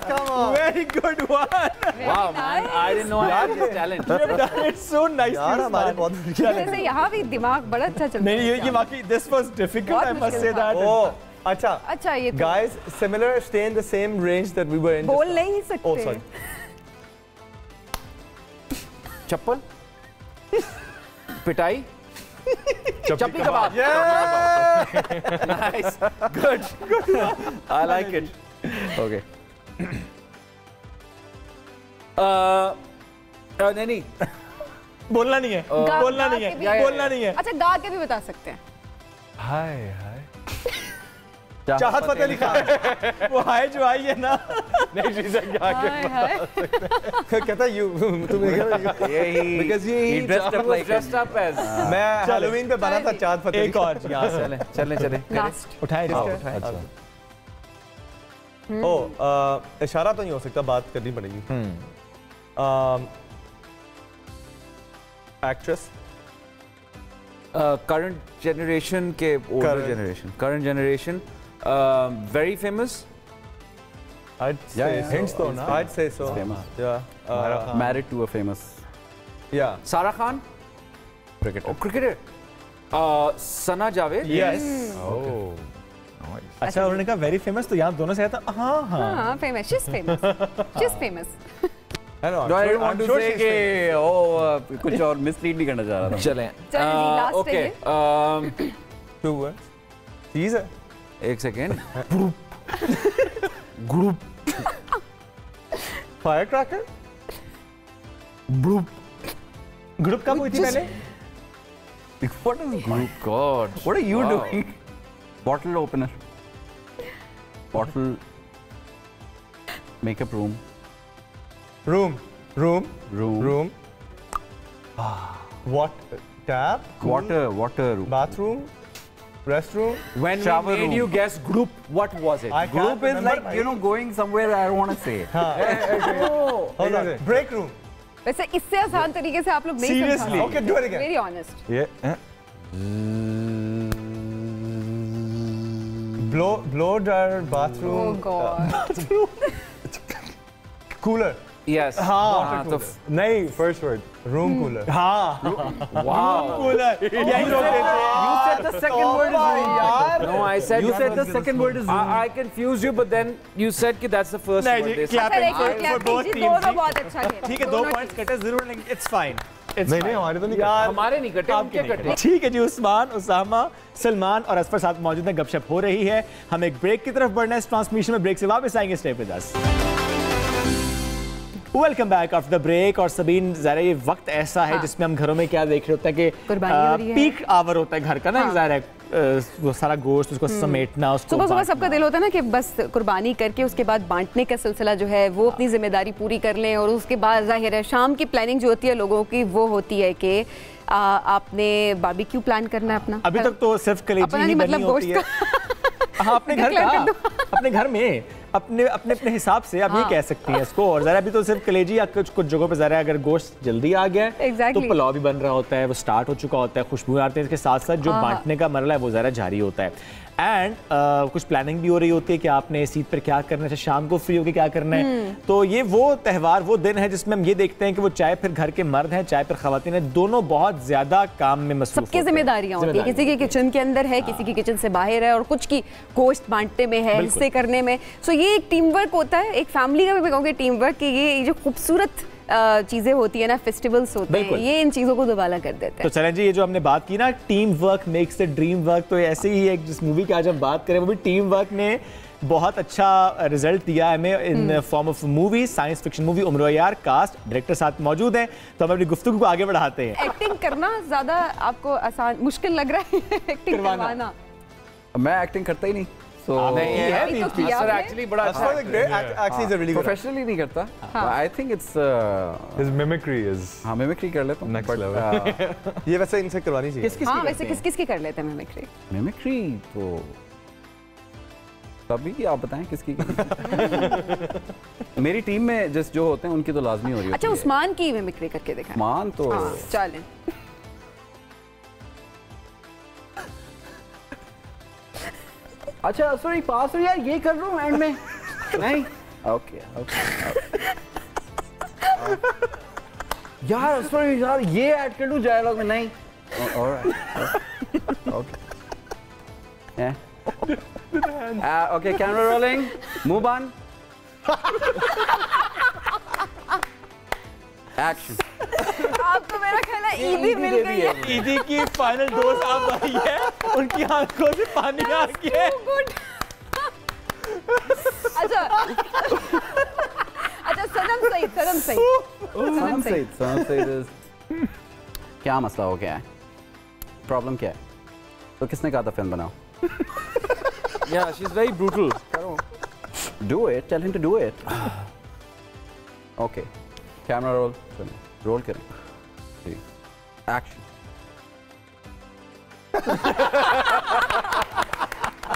Come on. Very good one. Wow man, I didn't know I had this talent. You have done it so nicely. यार हमारे बहुत वैसे यहाँ भी दिमाग बड़ा अच्छा चलता नहीं है। ये वाकई this was difficult. बहुत I must मुश्किल say था। that. Oh, अच्छा. अच्छा ये तो Guys, similar, stay in the same range that we were in. बोल just नहीं now. सकते। Oh, sorry. चप्पल. पिटाई. चप्पी कबाब. Nice. Good. I like it. Okay. नहीं बोलना नहीं है। बोलना नहीं है। बोलना नहीं है। अच्छा गा के भी बता सकते हैं। Hi, hi. चाहत फतेह अली खान. वो हाय जो आई है ना। नहीं शीशा क्या हाय हाय। कहता you तुम्हें because he dressed up as मैं हैलोवीन पे बना था चाहत फतेह एक और यहाँ से चले लास्ट। उठाए अच्छा. ओ इशारा तो नहीं हो सकता, बात करनी पड़ेगी. एक्ट्रेस. current generation के older current generation very famous. I'd say Yeah, so. hints though, na? I'd say so. Famous. Yeah. Married to a famous. Yeah. Sarah Khan. Cricketer. Cricketer. Sana Javed. Yes. Oh. अच्छा उन्होंने कहा very famous तो यहाँ दोनों से आया था हाँ हाँ हाँ famous she is famous she is famous I know. No, I didn't want to say कि कुछ और mislead नहीं करना चाह रहा था. चलें. चलें जी, last है Okay. ये। 2 words. चीज है. एक सेकेंड. Firecracker. ग्रुप कब हुई थी पहले? What is group? God. What are you doing? Bottle opener. Bottle. Makeup room. Room. Room. What? Tap. Water room. Bathroom. Restroom. When Shower we made room. you guess group, what was it? I can't Group is remember, like, you know, going somewhere I don't want to say. Hold on. Break room. वैसे इससे आसान तरीके से आप लोग नहीं Seriously? Okay, do it again. Very honest Blow dryer. Oh Bathroom. God Cooler. Yes हाँ तो नहीं, फर्स्ट वर्ड रूम कूलर। हाँ वाओ कूलर यही लोग देते हैं। You said the second word is room. No, I said You said the second word is room. I confused you, but then you said कि that's the first नहीं word. Ji, They said- clapping for both teams दोनों जी। बहुत अच्छा खेले। ठीक है, 2 points कटे जरूर, लेकिन इट्स फाइन। नहीं नहीं, हमारे तो नहीं यार हमारे नहीं कटे, आपके उनके नहीं कटे। ठीक है जी, उस्मान, उसामा, सलमान और असफर साथ मौजूद हैं, गपशप हो रही है। हम एक ब्रेक की तरफ बढ़ना है इस ट्रांसमिशन में, ब्रेक से वापस आएंगे, stay with us. Welcome back after the break. और सबीन, ज़रा ये वक्त ऐसा है जिसमें हम घरों में क्या देख रहे होते हैं कि पीक आवर होता है घर का ना, ज़रा वो सारा गोश्त उसको समेटना, उसको सुबह सुबह सबका दिल होता है ना कि बस कुर्बानी करके उसके बाद बांटने का सिलसिला जो है वो अपनी जिम्मेदारी पूरी कर लें, और उसके बाद जाहिर है शाम की प्लानिंग जो होती है लोगों की वो होती है कि आपने बारबेक्यू प्लान करना है अपना। अभी तक तो सिर्फ कलेजी ही बनी होती है। हाँ, अपने घर का, अपने घर में अपने अपने अपने हिसाब से आप ये कह सकती हैं इसको। और जरा अभी तो सिर्फ कलेजी, या कुछ कुछ जगहों पे जरा अगर गोश्त जल्दी आ गया है तो पुलाव भी बन रहा होता है, वो स्टार्ट हो चुका होता है, खुशबू आती है, इसके साथ साथ जो बांटने का मरला है वो जरा जारी होता है। एंड कुछ प्लानिंग भी हो रही होती है कि आपने इस ईद पर क्या करना है, शाम को फ्री होकर क्या करना है। तो ये वो त्यौहार, वो दिन है जिसमें हम ये देखते हैं कि वो चाहे फिर घर के मर्द हैं चाहे फिर खवातीन हैं, दोनों बहुत ज्यादा काम में मसरूफ सबकी जिम्मेदारियां होती है, किसी की किचन के अंदर है, किसी की किचन से बाहर है, और कुछ की गोश्त बांटने में है, हिस्से करने में। सो ये एक टीम वर्क होता है, एक फैमिली का भी मैं कहूँगी टीम वर्क, कि ये जो खूबसूरत चीजें होती है ना, फेस्टिवल्स होते हैं, ये इन चीजों को दोबारा कर देते हैं। तो चलें जी, ये जो हमने बात की ना, team work makes the dream work, तो ऐसे ही एक जिस मूवी की आज हम बात करें वो भी टीम वर्क ने बहुत अच्छा रिजल्ट दिया हमें in form of movie, science fiction movie उम्र यार। कास्ट डायरेक्टर साथ मौजूद हैं, तो हम अपनी गुफ्तगू को आगे बढ़ाते हैं। एक्टिंग करना ज्यादा आपको आसान मुश्किल लग रहा है एक्टिंग करवाना? मैं एक्टिंग करता ही नहीं, नहीं है तो किया सर, आपने? एक्चुअली बड़ा प्रोफेशनली नहीं करता। I think it's His mimicry is हाँ, मिमिक्री कर लेता हूँ next level. ये वैसे इनसे करवानी चाहिए। हाँ, वैसे किस किस की कर लेते हैं मिमिक्री? मिमिक्री तो तभी आप बताएं किसकी मेरी टीम में जिस जो होते हैं उनकी तो लाजमी हो रही है। अच्छा, उस्मान की मिमिक्री करके दिखाएं। उस्मान तो चलें। अच्छा सॉरी, पास हो यार, ये कर रहा हूँ एंड में नहीं। ओके यार सॉरी यार, ये ऐड कर लूँ डायलॉग में, नहीं। Alright okay okay, camera rolling, move on, action. आपको मेरा ख्याल है ईदी मिल गई है। ईदी की फाइनल डोज आप आई है, उनकी आंखों से पानी आ गया है। अच्छा अच्छा, सनम सईद क्या मसला हो गया है, प्रॉब्लम क्या है? तो किसने कहा था फिल्म बनाओ? Yeah, she's very brutal. Do it, tell him to do it. Okay, camera roll, roll करें, action.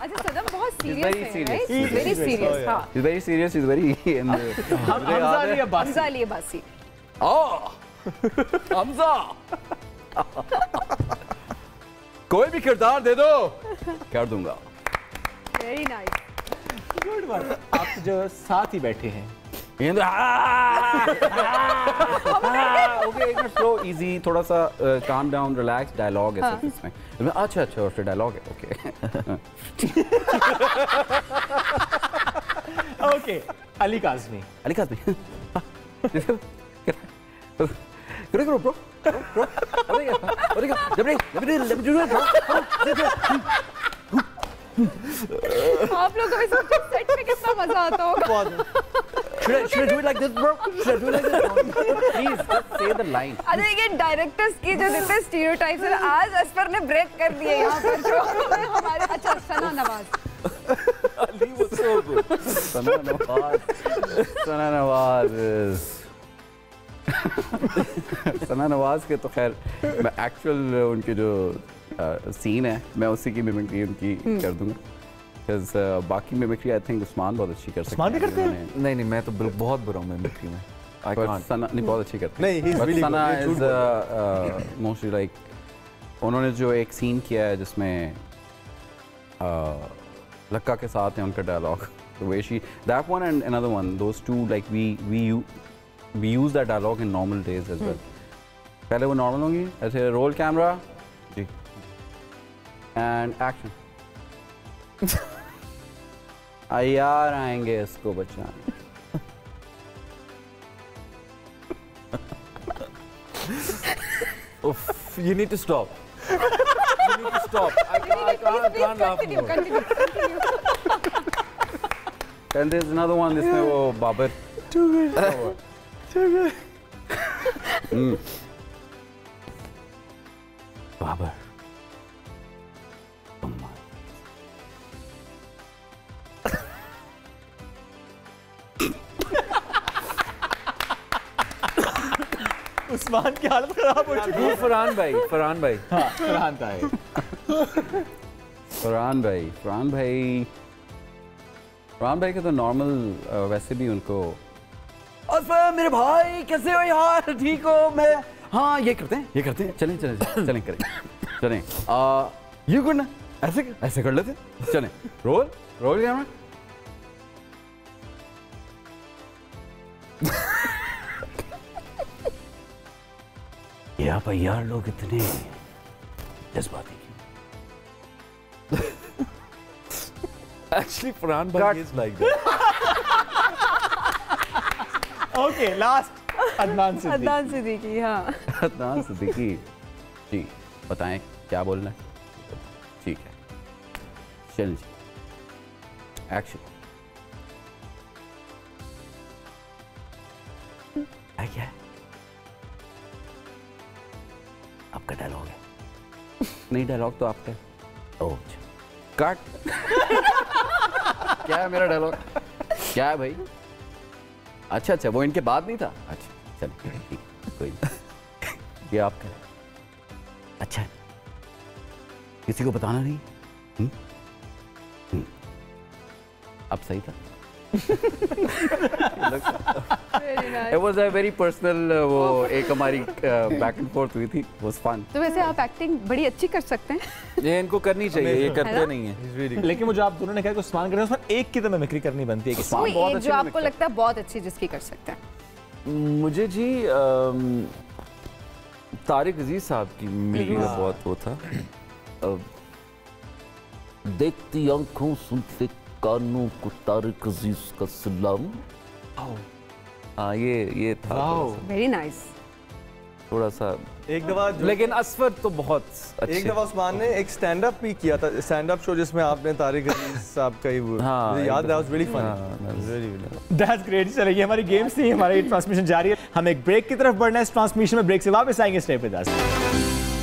अच्छा, सनम बहुत सीरियस very है, serious. right? He's very serious, हाँ। He's very serious, he's very in the... Hamza Ali Abbasi. Hamza कोई भी किरदार दे दो, कर दूंगा। Very nice. Good work. आप जो साथ ही बैठे हैं, ओके, एक मिनट, स्लो इजी, थोड़ा सा काम डाउन, रिलैक्स, डायलॉग है सिर्फ इसमें। अच्छा अच्छा, और डायलॉग है, ओके। ओके, अली काज़मी। अली काज़मी करो ब्रो, आप लोगों को सेट में कितना मजा आता होगा। Should I do it like this, bro? Should I do it like this? Please, just say the line. अरे ये डायरेक्टर्स की जो जितने स्टीरियोटाइप्स हैं, आज असफर ने ब्रेक कर दिए यहाँ पर जो हमारे। अच्छा, सना Nawaz. Ali was so good. Sana Nawaz. सना नवाज के तो खैर मैं एक्चुअल उनके जो सीन है मैं उसी की मिमिक्री उनकी कर दूंगा, बिकॉज बाकी मिमिक्री आई थिंक उस्मान बहुत अच्छी कर सकते हैं। उस्मान भी करते हैं? नहीं, मैं तो बहुत बुरा हूँ मिमिक्री में। सना नहीं, बहुत अच्छी करते नहीं, he's really Sana good. Is mostly like, उन्होंने जो एक सीन किया है जिसमें लक्का के साथ है उनका dialogue, the way she, that one and another one, those two, like we use that dialogue in normal days as well. पहले वो नॉर्मल होंगी ऐसे, रोल कैमरा जी एंड एक्शन। यार आएंगे इसको बचाने। You need to stop. You need to stop. I can't laugh more. And there's another one, जिसमें वो Babar. Too good. Too good. Babar. Usman की हालत खराब हो चुकी है। फरहान भाई हाँ, फरहान का है। फरहान भाई के तो नॉर्मल वैसे भी उनको मेरे भाई कैसे हो यार, ठीक हो? मैं हाँ ये करते हैं चलें करें चलें ये करना ऐसे कर लेते, चलें रोल कैमरा। यार लोग इतने जज्बाती क्यों? Actually, Farhan Bhai is like that. Okay, last Adnan Siddiqui. हाँ, अदनान सिद्दीकी जी, बताएं क्या बोलना है? ठीक है, चल जी, एक्शन। क्या है? आपका डायलॉग है? नहीं, डायलॉग तो आपका है। ओह कट। क्या है मेरा डायलॉग? क्या है भाई? अच्छा वो इनके बाद नहीं था। अच्छा चलिए ठीक, कोई नहीं। ये आपका है। अच्छा किसी को बताना नहीं? अब सही था। It was a very personal वो एक हमारी बैक एंड फोर्थ हुई थी, was fun। तो वैसे आप एक्टिंग बड़ी अच्छी कर सकते हैं। ये इनको करनी चाहिए, ये करते नहीं है। लेकिन मुझे आप दोनों ने कहा कि उस्मान करें, उसमें एक की तो मिमिक्री करनी बनती है कि कोई एक जो आपको लगता है बहुत अच्छी जिसकी कर सकते हैं। मुझे जी तारिक अजीज साहब की मिमिक्री का बहुत वो था। देखती आंखों सुनते कानों को तारिक अजीज का सलाम। हाँ ये था वेरी नाइस। थोड़ा सा एक दफा, लेकिन असफर तो बहुत अच्छे। एक दफा उस्मान ने एक स्टैंड अप भी किया था, स्टैंड अप शो जिसमें आपने तारिक अजीज साहब का ही वो मुझे याद है, was very funny. That's great. चलिए हमारी गेम्स थी, हमारी ट्रांसमिशन जारी है। हम एक ब्रेक की तरफ बढ़ना है। इस ट्रांसमिशन में ब्रेक से वापस आएंगे। स्टे विद अस।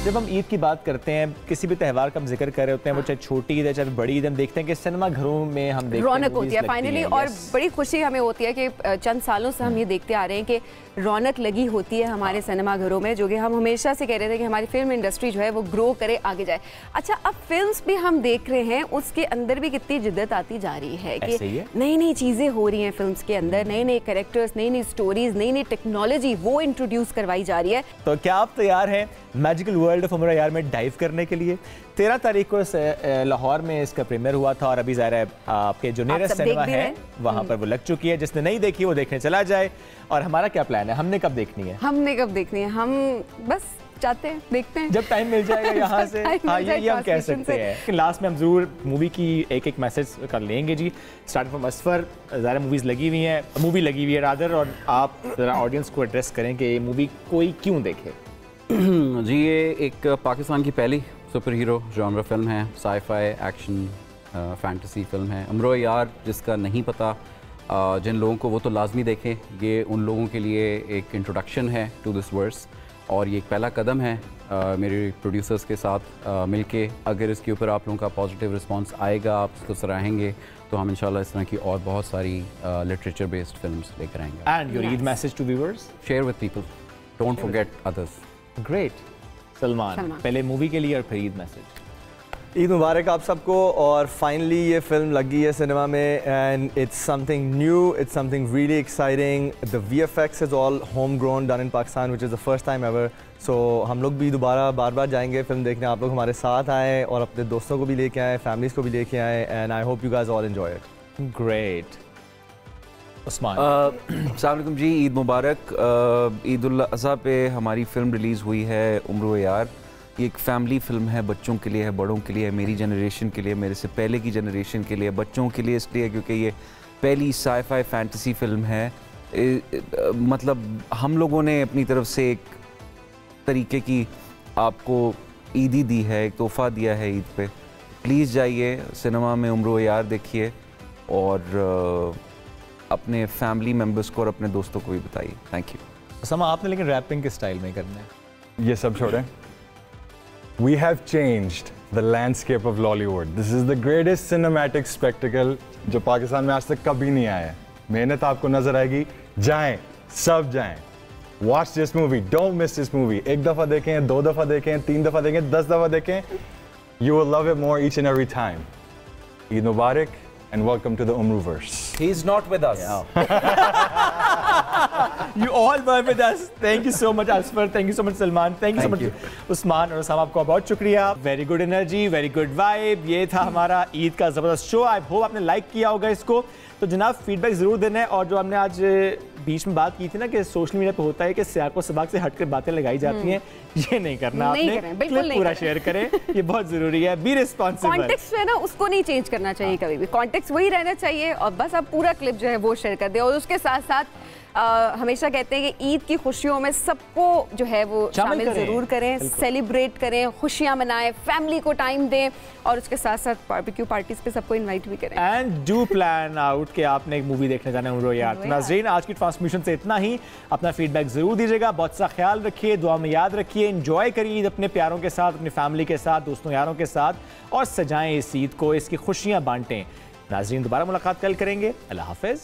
जब हम ईद की बात करते हैं, किसी भी त्यौहार का हम जिक्र कर रहे होते हैं, वो चाहे छोटी ईद है चाहे बड़ी ईद, हम देखते हैं कि सिनेमा घरों में हम देखते हैं रौनक होती है फाइनली। और बड़ी खुशी हमें होती है कि चंद सालों से हम ये देखते आ रहे हैं कि रौनक लगी होती है हमारे सिनेमा घरों में, जो कि हम हमेशा से कह रहे थे कि हमारी फिल्म इंडस्ट्री जो है वो ग्रो करे, आगे जाए। अच्छा, अब फिल्म्स भी हम देख रहे हैं, उसके अंदर भी कितनी जिद्दत आती जा रही है कि नई नई चीज़ें हो रही हैं फिल्म्स के अंदर, नए नए कैरेक्टर्स, नई नई स्टोरीज, नई नई टेक्नोलॉजी वो इंट्रोड्यूस करवाई जा रही है। तो क्या आप तैयार हैं मैजिकल वर्ल्ड ऑफ उमरा यार में डाइव करने के लिए? 13 तारीख को लाहौर में इसका प्रीमियर हुआ था और अभी ज़ाहिर है आपके जो नियरेस्ट सिनेमा है वहाँ पर वो लग चुकी है। जिसने नहीं देखी वो देखने चला जाए। और हमारा क्या प्लान है, हमने कब देखनी है? हम बस चाहते हैं, देखते हैं जब टाइम मिल जाएगा यहाँ से। हाँ, ये हम कह सकते हैं। लास्ट में हम जरूर मूवी की एक मैसेज कर लेंगे जी। स्टार्टिंग फ्रॉम असफर, ज़्यादा मूवी लगी हुई है रादर, और आप ज़रा ऑडियंस को एड्रेस करें कि ये मूवी कोई क्यों देखे। जी, ये एक पाकिस्तान की पहली सुपर हीरो जॉनर फिल्म है, साई-फाई एक्शन फैंटेसी फिल्म है। उमरा यार जिसका नहीं पता, जिन लोगों को, वो तो लाजमी देखें। ये उन लोगों के लिए एक इंट्रोडक्शन है टू दिस वर्स, और ये एक पहला कदम है मेरे प्रोड्यूसर्स के साथ मिलके। अगर इसके ऊपर आप लोगों का पॉजिटिव रिस्पांस आएगा, आप इसको सराहेंगे, तो हम इंशाल्लाह इस तरह की और बहुत सारी लिटरेचर बेस्ड फिल्म्स लेकर आएंगे। And your Eid message to viewers? Share with people, don't forget others. Great. Salman, पहले मूवी के लिए और फिर ईद मैसेज। ईद मुबारक आप सबको। और फाइनली ये फिल्म लगी है सिनेमा में, and it's something new, it's something really exciting. The VFX is all home grown, done in Pakistan, which is the first time ever. So हम लोग भी दोबारा बार बार जाएंगे फिल्म देखने। आप लोग हमारे साथ आए और अपने दोस्तों को भी लेके आए, फैमिलीज़ को भी लेके आए, and I hope you guys all enjoy it. Great. अस्सलाम वालेकुम जी, ईद मुबारक। ईद उल अज़हा पे हमारी फ़िल्म रिलीज़ हुई है उम्र यार। ये एक फैमिली फ़िल्म है, बच्चों के लिए है, बड़ों के लिए है, मेरी जनरेशन के लिए, मेरे से पहले की जनरेशन के लिए, बच्चों के लिए इसलिए क्योंकि ये पहली साई-फाई फैंटेसी फ़िल्म है। मतलब हम लोगों ने अपनी तरफ से एक तरीके की आपको ईदी दी है, एक तोहफ़ा दिया है ईद पे। प्लीज़ जाइए सिनेमा में उम्र यार देखिए और अपने फैमिली मेम्बर्स को और अपने दोस्तों को भी बताइए। Thank you. समा, आपने लेकिन रैपिंग के स्टाइल में करना है। ये सब छोड़ें। We have changed the landscape of Lollywood. This is the greatest cinematic spectacle जो पाकिस्तान में आज तक कभी नहीं आया है। मेहनत आपको नजर आएगी। जाएं, सब जाएं। Watch this movie. Don't miss this movie. एक दफ़ा देखें, 2 दफ़ा देखें, 3 दफ़ा देखें, 10 दफ़ा देखें। You will love it more each and every time. Eid Mubarak and welcome to the Umruverse. He's not with us. You all were with us. Thank you so much Asfar. Thank you so much Salman. Thank you so much Usman और उसामा, आपको बहुत शुक्रिया। Very good energy, very good vibe. ये था हमारा ईद का ज़बरदस्त show. I hope आपने लाइक किया होगा इसको। तो जनाब फीडबैक ज़रूर देना है। और जो हमने आज बीच में बात की थी ना कि सोशल मीडिया पे होता है कि सियाक व सबाक से हटकर बातें लगाई जाती हैं, ये नहीं करना आपने। क्लिप पूरा शेयर करें, ये बहुत ज़रूरी है। Be responsible. कॉन्टेक्स्ट है ना, उसको नहीं चेंज करना चाहिए कभी भी। कॉन्टेक्स्ट वही रहना चाहिए और बस आप पूरा क्लिप जो है वो शेयर कर दें। और उसके साथ साथ हमेशा कहते हैं कि ईद की खुशियों में सबको जो है वो शामिल ज़रूर करें, सेलिब्रेट करें, खुशियाँ मनाएं, फैमिली को टाइम दें और उसके साथ साथ बारबेक्यू पार्टीज पे सबको इनवाइट भी करें। एंड डू प्लान आउट कि आपने एक मूवी देखने जाना है उम्र यार। नाज़रीन, आज की ट्रांसमिशन से इतना ही। अपना फीडबैक ज़रूर दीजिएगा। बहुत सा ख्याल रखिए, दुआ में याद रखिए। एंजॉय करिए ईद अपने प्यारों के साथ, अपनी फैमिली के साथ, दोस्तों यारों के साथ और सजाएं इस ईद को, इसकी खुशियाँ बांटें। नाज़रीन, दोबारा मुलाकात कल करेंगे। अल्लाह हाफ़िज़।